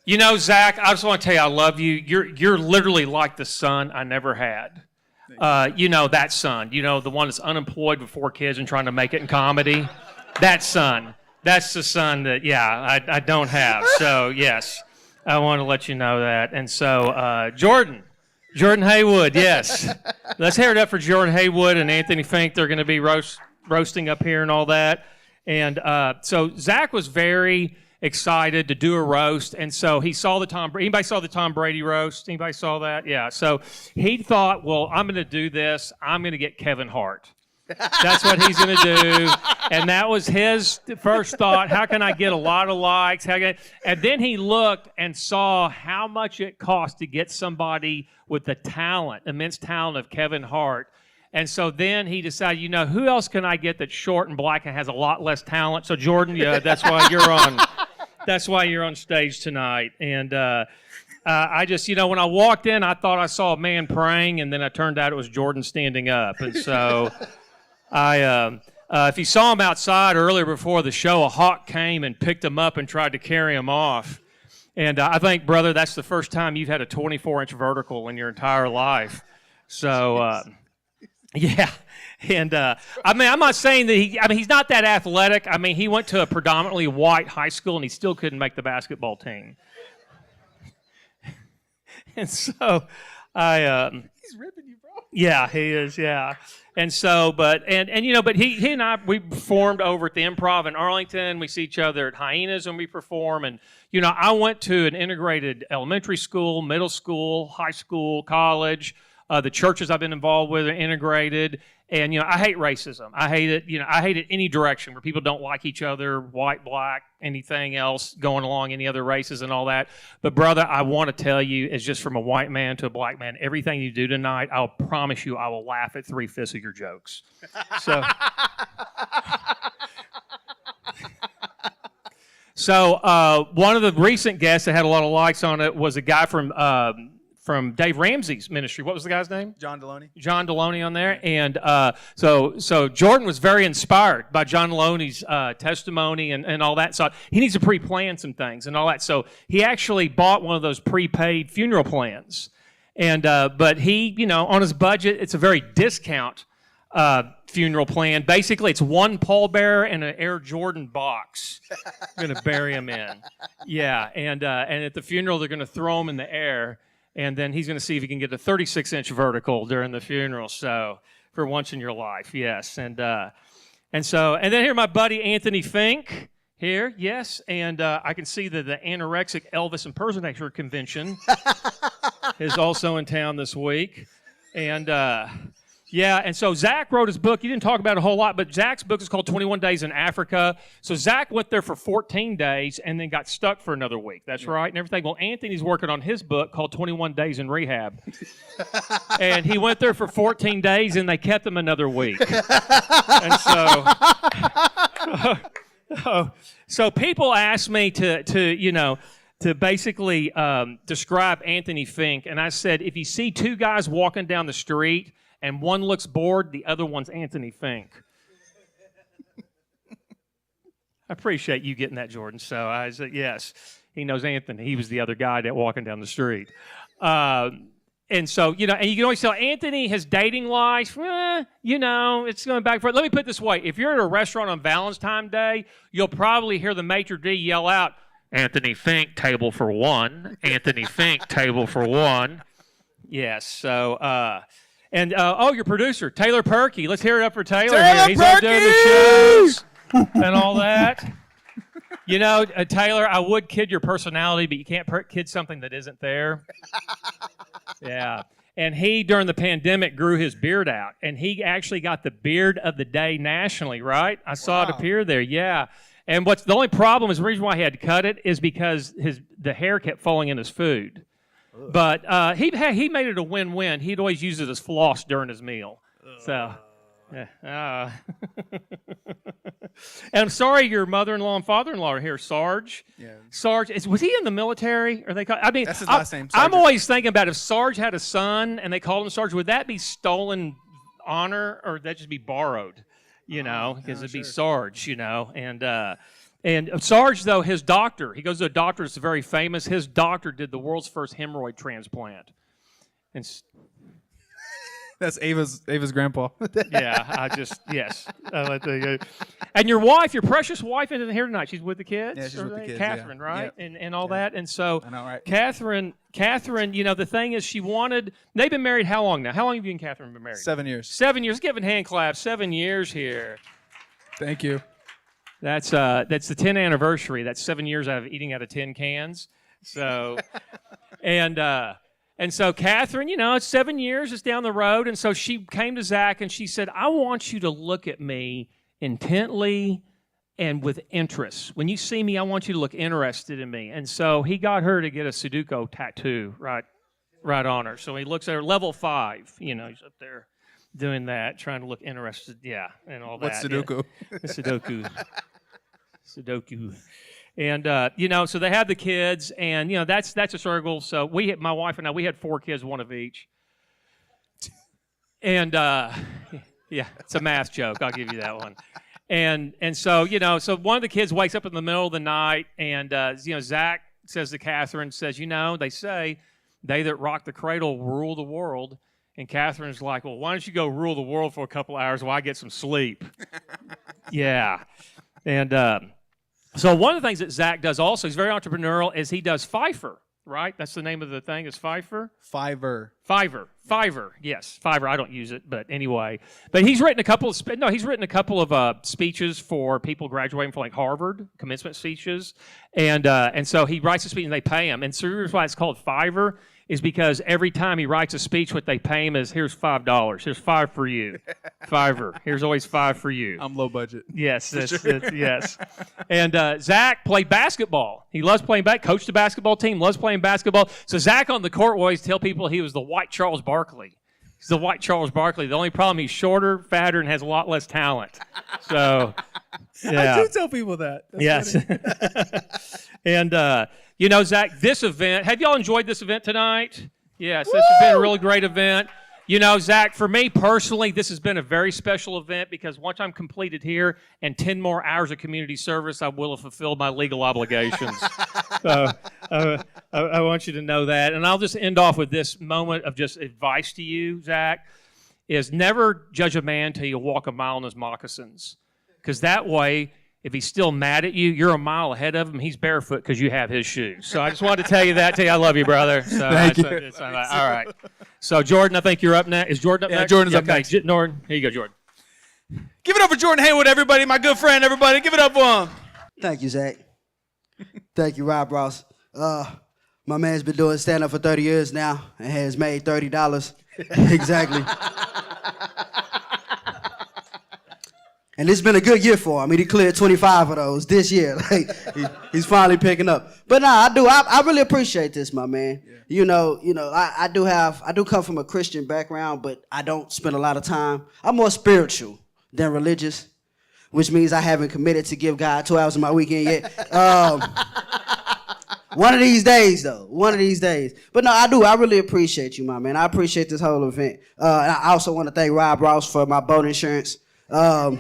you know, Zach, I just want to tell you I love you. You're literally like the son I never had. You know, that son. You know, the one that's unemployed with 4 kids and trying to make it in comedy. That son. That's the son that, I don't have. So, yes, I want to let you know that. And so, Jordan Haywood, yes. Let's hear it up for Jordan Haywood and Anthony Fink. They're going to be roasting up here and all that. And so Zach was very excited to do a roast, and so he saw anybody saw the Tom Brady roast? Anybody saw that? Yeah. So he thought, well, I'm going to do this. I'm going to get Kevin Hart. That's what he's going to do. And that was his first thought. How can I get a lot of likes? And then he looked and saw how much it cost to get somebody with the immense talent of Kevin Hart. And so then he decided, you know, who else can I get that's short and black and has a lot less talent? So Jordan, that's why you're on. That's why you're on stage tonight. And I just, you know, when I walked in, I thought I saw a man praying, and then it turned out it was Jordan standing up. And so if you saw him outside earlier before the show, a hawk came and picked him up and tried to carry him off. And I think, brother, that's the first time you've had a 24-inch vertical in your entire life. So. Yeah, and I mean, I'm not saying that he's not that athletic. I mean, he went to a predominantly white high school, and he still couldn't make the basketball team. And so, he's ripping you, bro. Yeah, he is. Yeah, and so, but you know, but he and I, we performed over at the Improv in Arlington. We see each other at Hyenas when we perform, and you know, I went to an integrated elementary school, middle school, high school, college. The churches I've been involved with are integrated, And, I hate racism. I hate it. I hate it any direction where people don't like each other, white, black, anything else, going along any other races and all that. But, brother, I want to tell you, it's just from a white man to a black man, everything you do tonight, I'll promise you I will laugh at 3/5 of your jokes. So, one of the recent guests that had a lot of likes on it was a guy from Dave Ramsey's ministry. What was the guy's name? John Deloney. John Deloney on there. And so Jordan was very inspired by John Deloney's testimony and all that. So he needs to pre-plan some things and all that. So he actually bought one of those prepaid funeral plans. And but he, on his budget, it's a very discount funeral plan. Basically, it's one pallbearer and an Air Jordan box. Going to bury him in. Yeah, and at the funeral, they're going to throw him in the air. And then he's going to see if he can get a 36-inch vertical during the funeral. So, for once in your life, yes. And then here, my buddy Anthony Fink here, yes. And I can see that the anorexic Elvis impersonator convention is also in town this week. And and so Zach wrote his book. He didn't talk about it a whole lot, but Zach's book is called 21 Days in Africa. So Zach went there for 14 days and then got stuck for another week. That's right, and everything. Well, Anthony's working on his book called 21 Days in Rehab. And he went there for 14 days and they kept him another week. And so people ask me to basically describe Anthony Fink, and I said, if you see two guys walking down the street and one looks bored, the other one's Anthony Fink. I appreciate you getting that, Jordan. So I said, yes, he knows Anthony. He was the other guy that walking down the street. And so, and you can always tell Anthony, his dating life, it's going back and forth. Let me put it this way. If you're at a restaurant on Valentine's Day, you'll probably hear the maitre d' yell out, Anthony Fink, table for one. Anthony Fink, table for one. Yes, so... your producer, Taylor Perkey. Let's hear it up for Taylor here. He's out doing the shows and all that. Taylor, I would kid your personality, but you can't kid something that isn't there. Yeah. And he, during the pandemic, grew his beard out. And he actually got the beard of the day nationally, right? I saw it appear there, yeah. And the only problem is the reason why he had to cut it is because the hair kept falling in his food. But he made it a win-win. He'd always use it as floss during his meal. So, yeah. And I'm sorry your mother-in-law and father-in-law are here. Sarge. Yeah. Sarge, was he in the military? Or that's his last name. I'm always thinking about if Sarge had a son and they called him Sarge, would that be stolen honor or would that just be borrowed? Because it'd be Sarge. And Sarge, though, his doctor, he goes to a doctor that's very famous. His doctor did the world's first hemorrhoid transplant. And that's Ava's grandpa. Yeah, yes. And your wife, your precious wife, isn't here tonight. She's with the kids. Yeah, she's with the kids. Catherine, yeah. right? Yeah. And all that. And so, I know, right? Catherine, the thing is, they've been married how long now? How long have you and Catherine been married? 7 years. 7 years. Give a hand clap. 7 years here. Thank you. That's the 10th anniversary. That's 7 years out of eating out of tin cans. So, and so Catherine, it's 7 years. It's down the road. And so she came to Zach and she said, I want you to look at me intently and with interest. When you see me, I want you to look interested in me. And so he got her to get a Sudoku tattoo right on her. So he looks at her, level 5. He's up there doing that, trying to look interested, and all that. What's Sudoku? Yeah. Sudoku. And, so they had the kids, and, that's a struggle. So my wife and I, we had 4 kids, one of each. And, it's a math joke. I'll give you that one. And so, so one of the kids wakes up in the middle of the night, and, Zach says to Catherine, they say, they that rock the cradle rule the world. And Catherine's like, well, why don't you go rule the world for a couple hours while I get some sleep? Yeah. And so one of the things that Zach does also, he's very entrepreneurial, is he does Fiverr, right? That's the name of the thing, is Fiverr? Fiverr. Yes, Fiverr. I don't use it, but anyway. But he's written a couple of speeches for people graduating from Harvard, commencement speeches. And so he writes a speech and they pay him. And so here's why it's called Fiverr, is because every time he writes a speech, what they pay him is, here's $5. Here's $5 for you. $5. Here's always $5 for you. I'm low budget. Yes, For that's, sure. yes. And Zach played basketball. He loves playing coached the basketball team, loves playing basketball. So Zach on the court will always tell people he was the white Charles Barkley. He's the white Charles Barkley. The only problem, he's shorter, fatter, and has a lot less talent. So, yeah. I do tell people that. That's yes. And, Zach, this event, have y'all enjoyed this event tonight? Yes, this has been a really great event. Zach, for me personally, this has been a very special event because once I'm completed here and 10 more hours of community service, I will have fulfilled my legal obligations. So I want you to know that. And I'll just end off with this moment of just advice to you, Zach, is never judge a man till you walk a mile in his moccasins. Because that way, if he's still mad at you, you're a mile ahead of him. He's barefoot because you have his shoes. So I just wanted to tell you that. Tell you I love you, brother. So Thank you. All right. So Jordan, I think you're up next. Is Jordan up next? Jordan's up next. Jordan, here you go, Jordan. Give it up for Jordan Haywood, everybody. My good friend, everybody. Give it up for him. Thank you, Zach. Thank you, Robb Ross. My man's been doing stand-up for 30 years now and has made $30. Exactly. And it's been a good year for him. He cleared 25 of those this year. Like he's finally picking up. But I do. I really appreciate this, my man. Yeah. I do come from a Christian background, but I don't spend a lot of time. I'm more spiritual than religious, which means I haven't committed to give God 2 hours of my weekend yet. One of these days, though. One of these days. But no, I do. I really appreciate you, my man. I appreciate this whole event. And I also want to thank Robb Ross for my boat insurance. I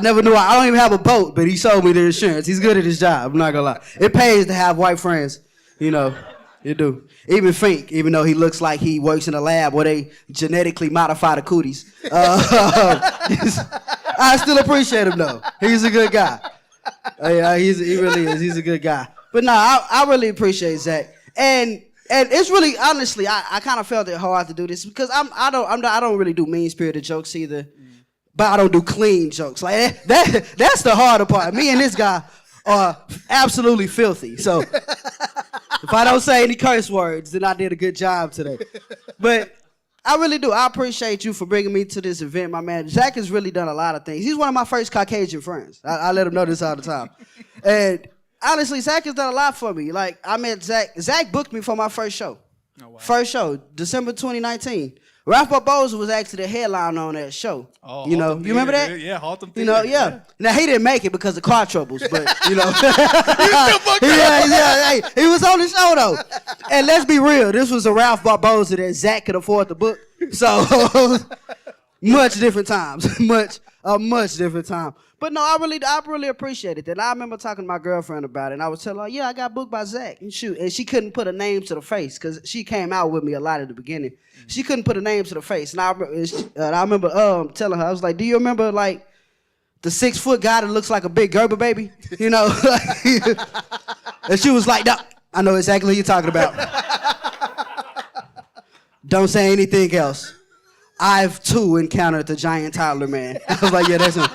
never knew. I don't even have a boat, but he sold me the insurance. He's good at his job. I'm not gonna lie. It pays to have white friends. It do. Even Fink, even though he looks like he works in a lab where they genetically modify the cooties. I still appreciate him though. He's a good guy. He really is. He's a good guy. But no, I really appreciate Zach. And it's really, honestly, I kind of felt it hard to do this because I don't really do mean-spirited jokes either, but I don't do clean jokes. Like that's the harder part. Me and this guy are absolutely filthy. So if I don't say any curse words, then I did a good job today. But I really do. I appreciate you for bringing me to this event, my man. Zach has really done a lot of things. He's one of my first Caucasian friends. I let him know this all the time. And honestly, Zach has done a lot for me. Like, I met Zach. Zach booked me for my first show. Oh, wow. First show, December 2019. Ralph Barboza was actually the headliner on that show. Oh, you remember that? Yeah, Haltom Theater. Yeah. Now, he didn't make it because of car troubles, but, He was still booked. Hey, he was on the show, though. And let's be real, this was a Ralph Barboza that Zach could afford to book. So, much different times. Much different time. But no, I really appreciate it. And I remember talking to my girlfriend about it, and I was telling her, yeah, I got booked by Zach. And she couldn't put a name to the face because she came out with me a lot at the beginning. She couldn't put a name to the face. And I remember telling her, I was like, do you remember like the 6-foot guy that looks like a big Gerber baby? And she was like, no, I know exactly who you're talking about. Don't say anything else. I've too encountered the giant toddler man. I was like, yeah, that's him.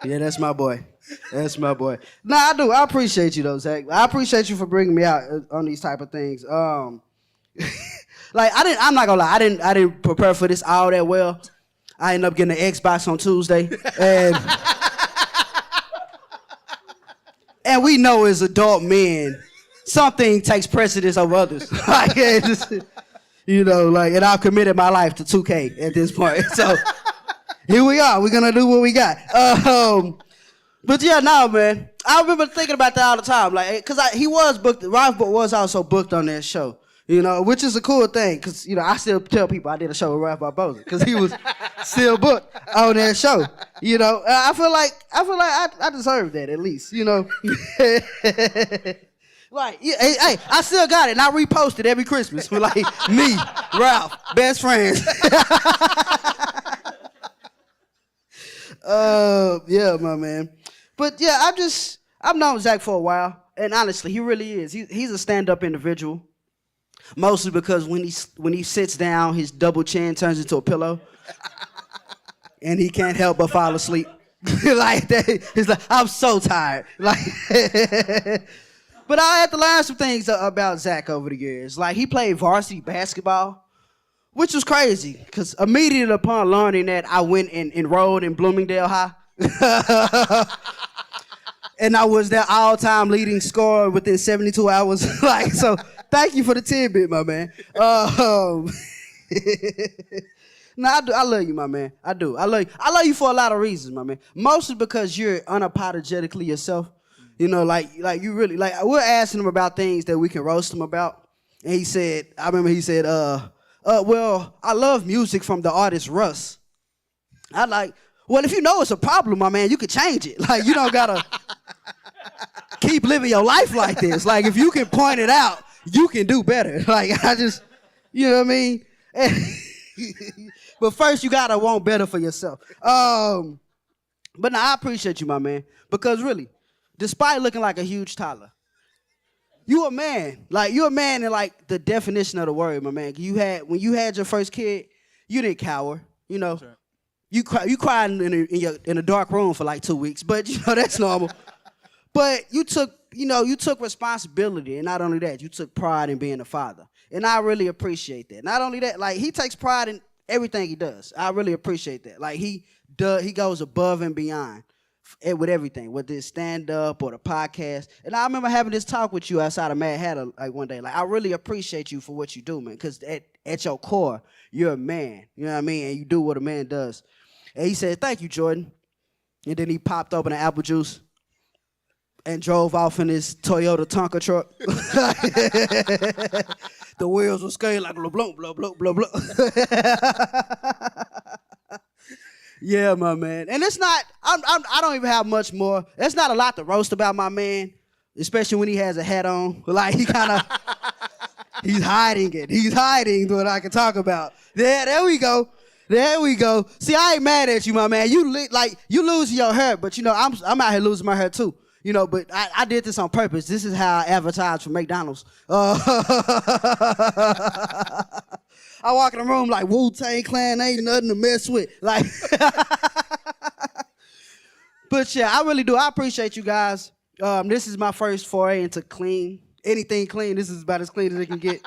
Yeah, that's my boy. That's my boy. No, I do. I appreciate you though, Zach. I appreciate you for bringing me out on these type of things. I'm not gonna lie. I didn't prepare for this all that well. I ended up getting an Xbox on Tuesday, and we know as adult men, something takes precedence over others. And I've committed my life to 2K at this point. So here we are. We're gonna do what we got. But yeah, no, man. I remember thinking about that all the time, like, cause he was booked. Ralph was also booked on that show, which is a cool thing, cause I still tell people I did a show with Ralph Barboza, cause he was still booked on that show. I feel like I deserve that at least, Like, yeah, hey, I still got it, and I repost it every Christmas with like me, Ralph, best friends. Yeah, my man. But yeah, I've known Zach for a while, and honestly, he really is. He's a stand-up individual, mostly because when he sits down, his double chin turns into a pillow, and he can't help but fall asleep. Like that. He's like, I'm so tired. Like, But I had to learn some things about Zach over the years. Like, he played varsity basketball, which was crazy, because immediately upon learning that, I went and enrolled in Bloomingdale High. And I was their all-time leading scorer within 72 hours. Like, so thank you for the tidbit, my man. No, I love you, my man. I do. I love you. I love you for a lot of reasons, my man. Mostly because you're unapologetically yourself. You know, like you really, like, we're asking him about things that we can roast him about. And he said, I remember he said, well, I love music from the artist Russ. I like, well, if you know it's a problem, my man, you could change it. Like, you don't gotta keep living your life like this. Like, if you can point it out, you can do better. Like, I just, you know what I mean? But first, you gotta want better for yourself. But no, I appreciate you, my man, because really, despite looking like a huge toddler, you a man. Like, you're a man in, like, the definition of the word, my man. When you had your first kid, you didn't cower. You know, right. You cried in a dark room for like 2 weeks, but you know that's normal. But you took responsibility, and not only that, you took pride in being a father, and I really appreciate that. Not only that, like, he takes pride in everything he does. I really appreciate that. Like, he goes above and beyond with everything, whether it's stand-up or the podcast. And I remember having this talk with you outside of Mad Hatter like one day. Like, I really appreciate you for what you do, man, because at your core, you're a man. You know what I mean? And you do what a man does. And he said, thank you, Jordan. And then he popped open an apple juice and drove off in his Toyota Tonka truck. The wheels were skating like blah, blah, blah, blah, blah, blah. Yeah, my man. And it's not, I don't even have much more. There's not a lot to roast about my man, especially when he has a hat on. Like, he kind of, he's hiding it. He's hiding what I can talk about. There we go. There we go. See, I ain't mad at you, my man. You lose your hair, but you know, I'm out here losing my hair too. You know, but I did this on purpose. This is how I advertise for McDonald's. I walk in the room like Wu-Tang Clan, ain't nothing to mess with. Like, but yeah, I really do. I appreciate you guys. This is my first foray into clean. Anything clean, this is about as clean as it can get.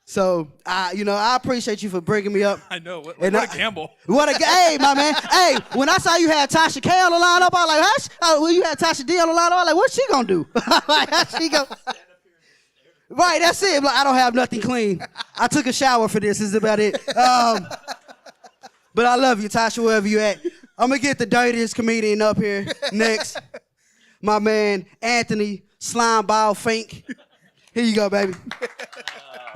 So, I appreciate you for bringing me up. I know. What a gamble. Hey, my man. Hey, when I saw you had Tasha K on the lineup, I was like, hush. When you had Tasha D on the lineup, I was like, what's she going to do? Like, how's she go? Right, that's it. Like, I don't have nothing clean. I took a shower for this. This is about it. But I love you, Tasha, wherever you at. I'm going to get the dirtiest comedian up here next. My man, Anthony Slimeball Fink. Here you go, baby.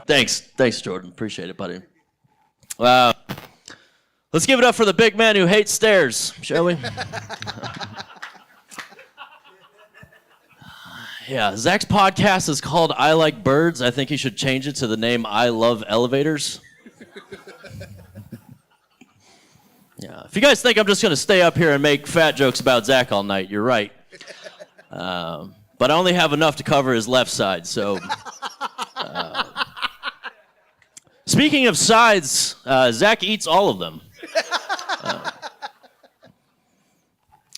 Thanks, Jordan. Appreciate it, buddy. Wow. Let's give it up for the big man who hates stairs, shall we? Yeah, Zach's podcast is called I Like Birds. I think he should change it to the name I Love Elevators. Yeah. If you guys think I'm just going to stay up here and make fat jokes about Zach all night, you're right. But I only have enough to cover his left side, so... Speaking of sides, Zach eats all of them.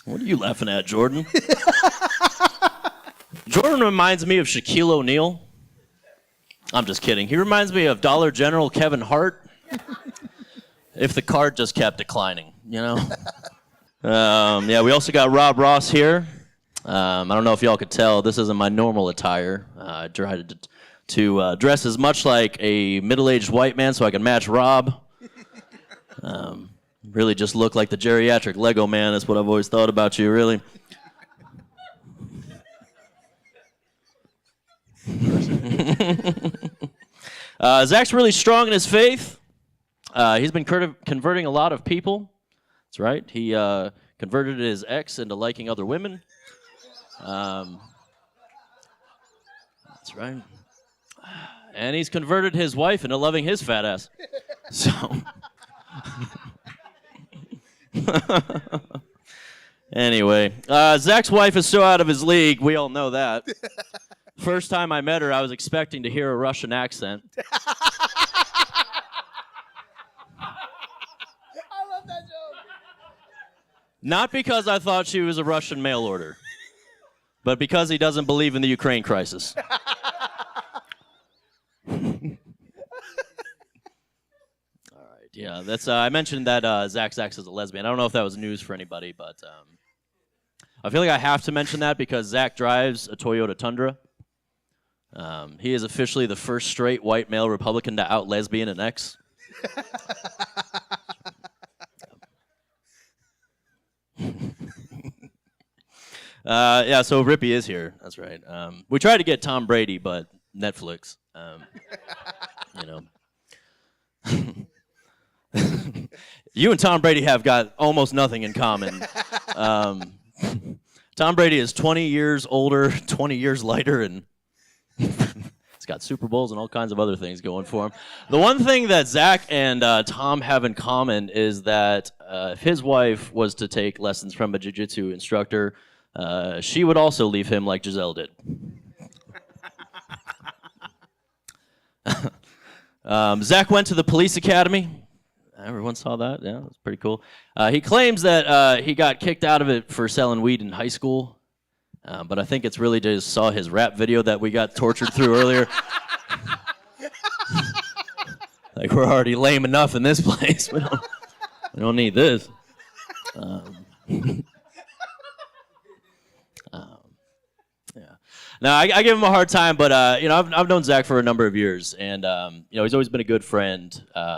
What are you laughing at, Jordan? Jordan reminds me of Shaquille O'Neal. I'm just kidding. He reminds me of Dollar General Kevin Hart. If the card just kept declining, you know? Yeah, we also got Robb Ross here. I don't know if y'all could tell, this isn't my normal attire. I tried to dress as much like a middle-aged white man so I can match Rob. Really just look like the geriatric Lego man. That's what I've always thought about you, really. Zach's really strong in his faith. He's been converting a lot of people. That's right. He converted his ex into liking other women. That's right. And he's converted his wife into loving his fat ass. So. Anyway, Zach's wife is so out of his league. We all know that. First time I met her, I was expecting to hear a Russian accent. I love that joke. Not because I thought she was a Russian mail order. but because he doesn't believe in the Ukraine crisis. Yeah, that's. I mentioned that Zach Zacks is a lesbian. I don't know if that was news for anybody, but I feel like I have to mention that because Zach drives a Toyota Tundra. He is officially the first straight white male Republican to out lesbian an ex. Yeah, so Rippey is here. That's right. We tried to get Tom Brady, but Netflix. You know. You and Tom Brady have got almost nothing in common. Tom Brady is 20 years older, 20 years lighter, and he's got Super Bowls and all kinds of other things going for him. The one thing that Zach and Tom have in common is that if his wife was to take lessons from a jiu-jitsu instructor, she would also leave him like Giselle did. Zach went to the police academy. Everyone saw that? Yeah, it was pretty cool. He claims that he got kicked out of it for selling weed in high school, but I think it's really just saw his rap video that we got tortured through earlier. Like, we're already lame enough in this place. We don't need this. No, I give him a hard time, but I've known Zach for a number of years, and he's always been a good friend.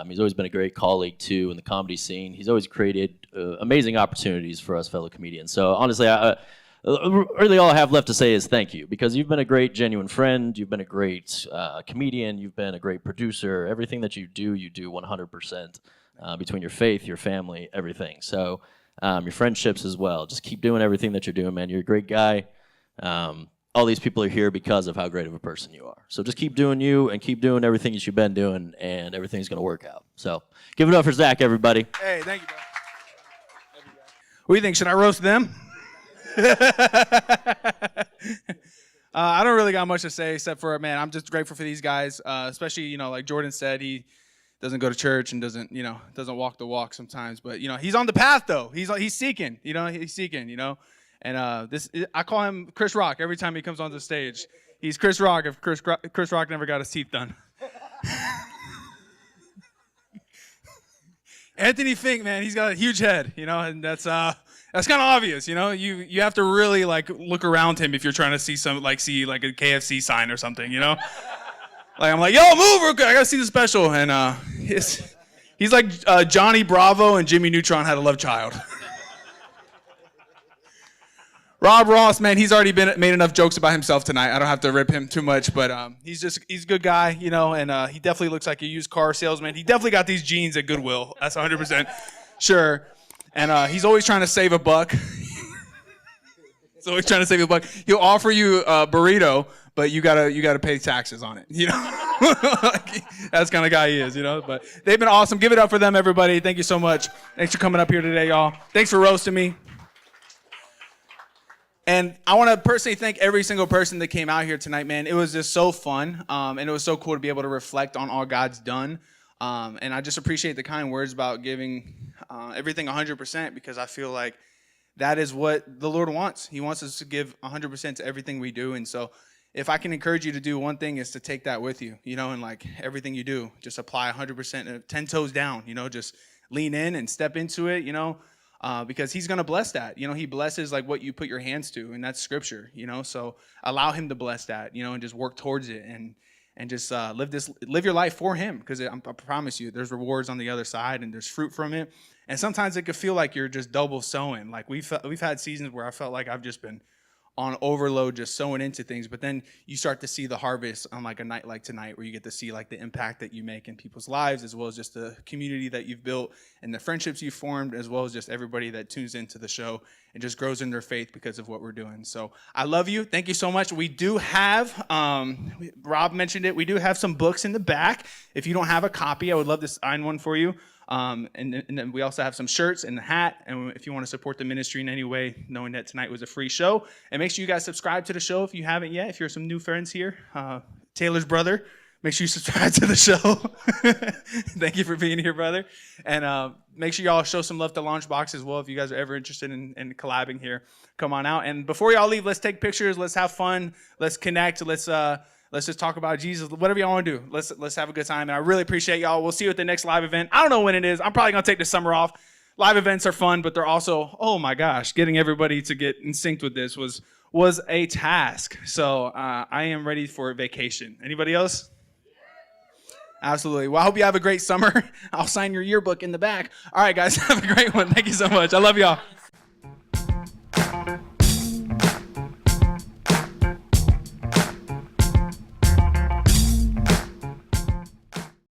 He's always been a great colleague too in the comedy scene. He's always created amazing opportunities for us fellow comedians. So honestly, really all I have left to say is thank you, because you've been a great, genuine friend. You've been a great comedian. You've been a great producer. Everything that you do 100% between your faith, your family, everything. So your friendships as well. Just keep doing everything that you're doing, man. You're a great guy. All these people are here because of how great of a person you are. So just keep doing you and keep doing everything that you've been doing, and everything's going to work out. So give it up for Zach, everybody. Hey, thank you, bro. What do you think? Should I roast them? I don't really got much to say except for, man, I'm just grateful for these guys, especially, like Jordan said, he doesn't go to church and doesn't walk the walk sometimes. But, he's on the path, though. He's seeking, he's seeking, And I call him Chris Rock every time he comes on the stage. He's Chris Rock if Chris Rock never got his teeth done. Anthony Fink, man, he's got a huge head, and that's kind of obvious, You have to really look around him if you're trying to see a KFC sign or something, I'm like, yo, move, I gotta see the special, and he's like Johnny Bravo and Jimmy Neutron had a love child. Robb Ross, man, he's already made enough jokes about himself tonight. I don't have to rip him too much, but he's a good guy, and he definitely looks like a used car salesman. He definitely got these jeans at Goodwill. That's 100% sure. And he's always trying to save a buck. He's always trying to save a buck. He'll offer you a burrito, but you gotta pay taxes on it. That's the kind of guy he is, But they've been awesome. Give it up for them, everybody. Thank you so much. Thanks for coming up here today, y'all. Thanks for roasting me. And I want to personally thank every single person that came out here tonight, man. It was just so fun, and it was so cool to be able to reflect on all God's done. And I just appreciate the kind words about giving everything 100%, because I feel like that is what the Lord wants. He wants us to give 100% to everything we do. And so if I can encourage you to do one thing, is to take that with you, and everything you do, just apply 100%, 10 toes down, just lean in and step into it, because he's going to bless that. He blesses what you put your hands to, and that's scripture, so allow him to bless that, and just work towards it, and just live your life for him, because I promise you there's rewards on the other side, and there's fruit from it. And sometimes it could feel like you're just double sowing. We've had seasons where I felt like I've just been on overload, just sowing into things, but then you start to see the harvest on a night like tonight, where you get to see the impact that you make in people's lives, as well as just the community that you've built and the friendships you've formed, as well as just everybody that tunes into the show and just grows in their faith because of what we're doing. So I love you. Thank you so much. We do have, Rob mentioned it, we do have some books in the back. If you don't have a copy, I would love to sign one for you. And then we also have some shirts and a hat. And if you want to support the ministry in any way, knowing that tonight was a free show, and make sure you guys subscribe to the show if you haven't yet. If you're some new friends here, Taylor's brother, Make sure you subscribe to the show. Thank you for being here, brother. And make sure y'all show some love to Launchbox as well if you guys are ever interested in collabing here. Come on out. And before y'all leave, let's take pictures. Let's have fun. Let's connect. Let's just talk about Jesus. Whatever y'all want to do. Let's have a good time. And I really appreciate y'all. We'll see you at the next live event. I don't know when it is. I'm probably going to take the summer off. Live events are fun, but they're also, oh my gosh, getting everybody to get in sync with this was a task. So I am ready for a vacation. Anybody else? Absolutely. Well, I hope you have a great summer. I'll sign your yearbook in the back. All right, guys, have a great one. Thank you so much. I love y'all.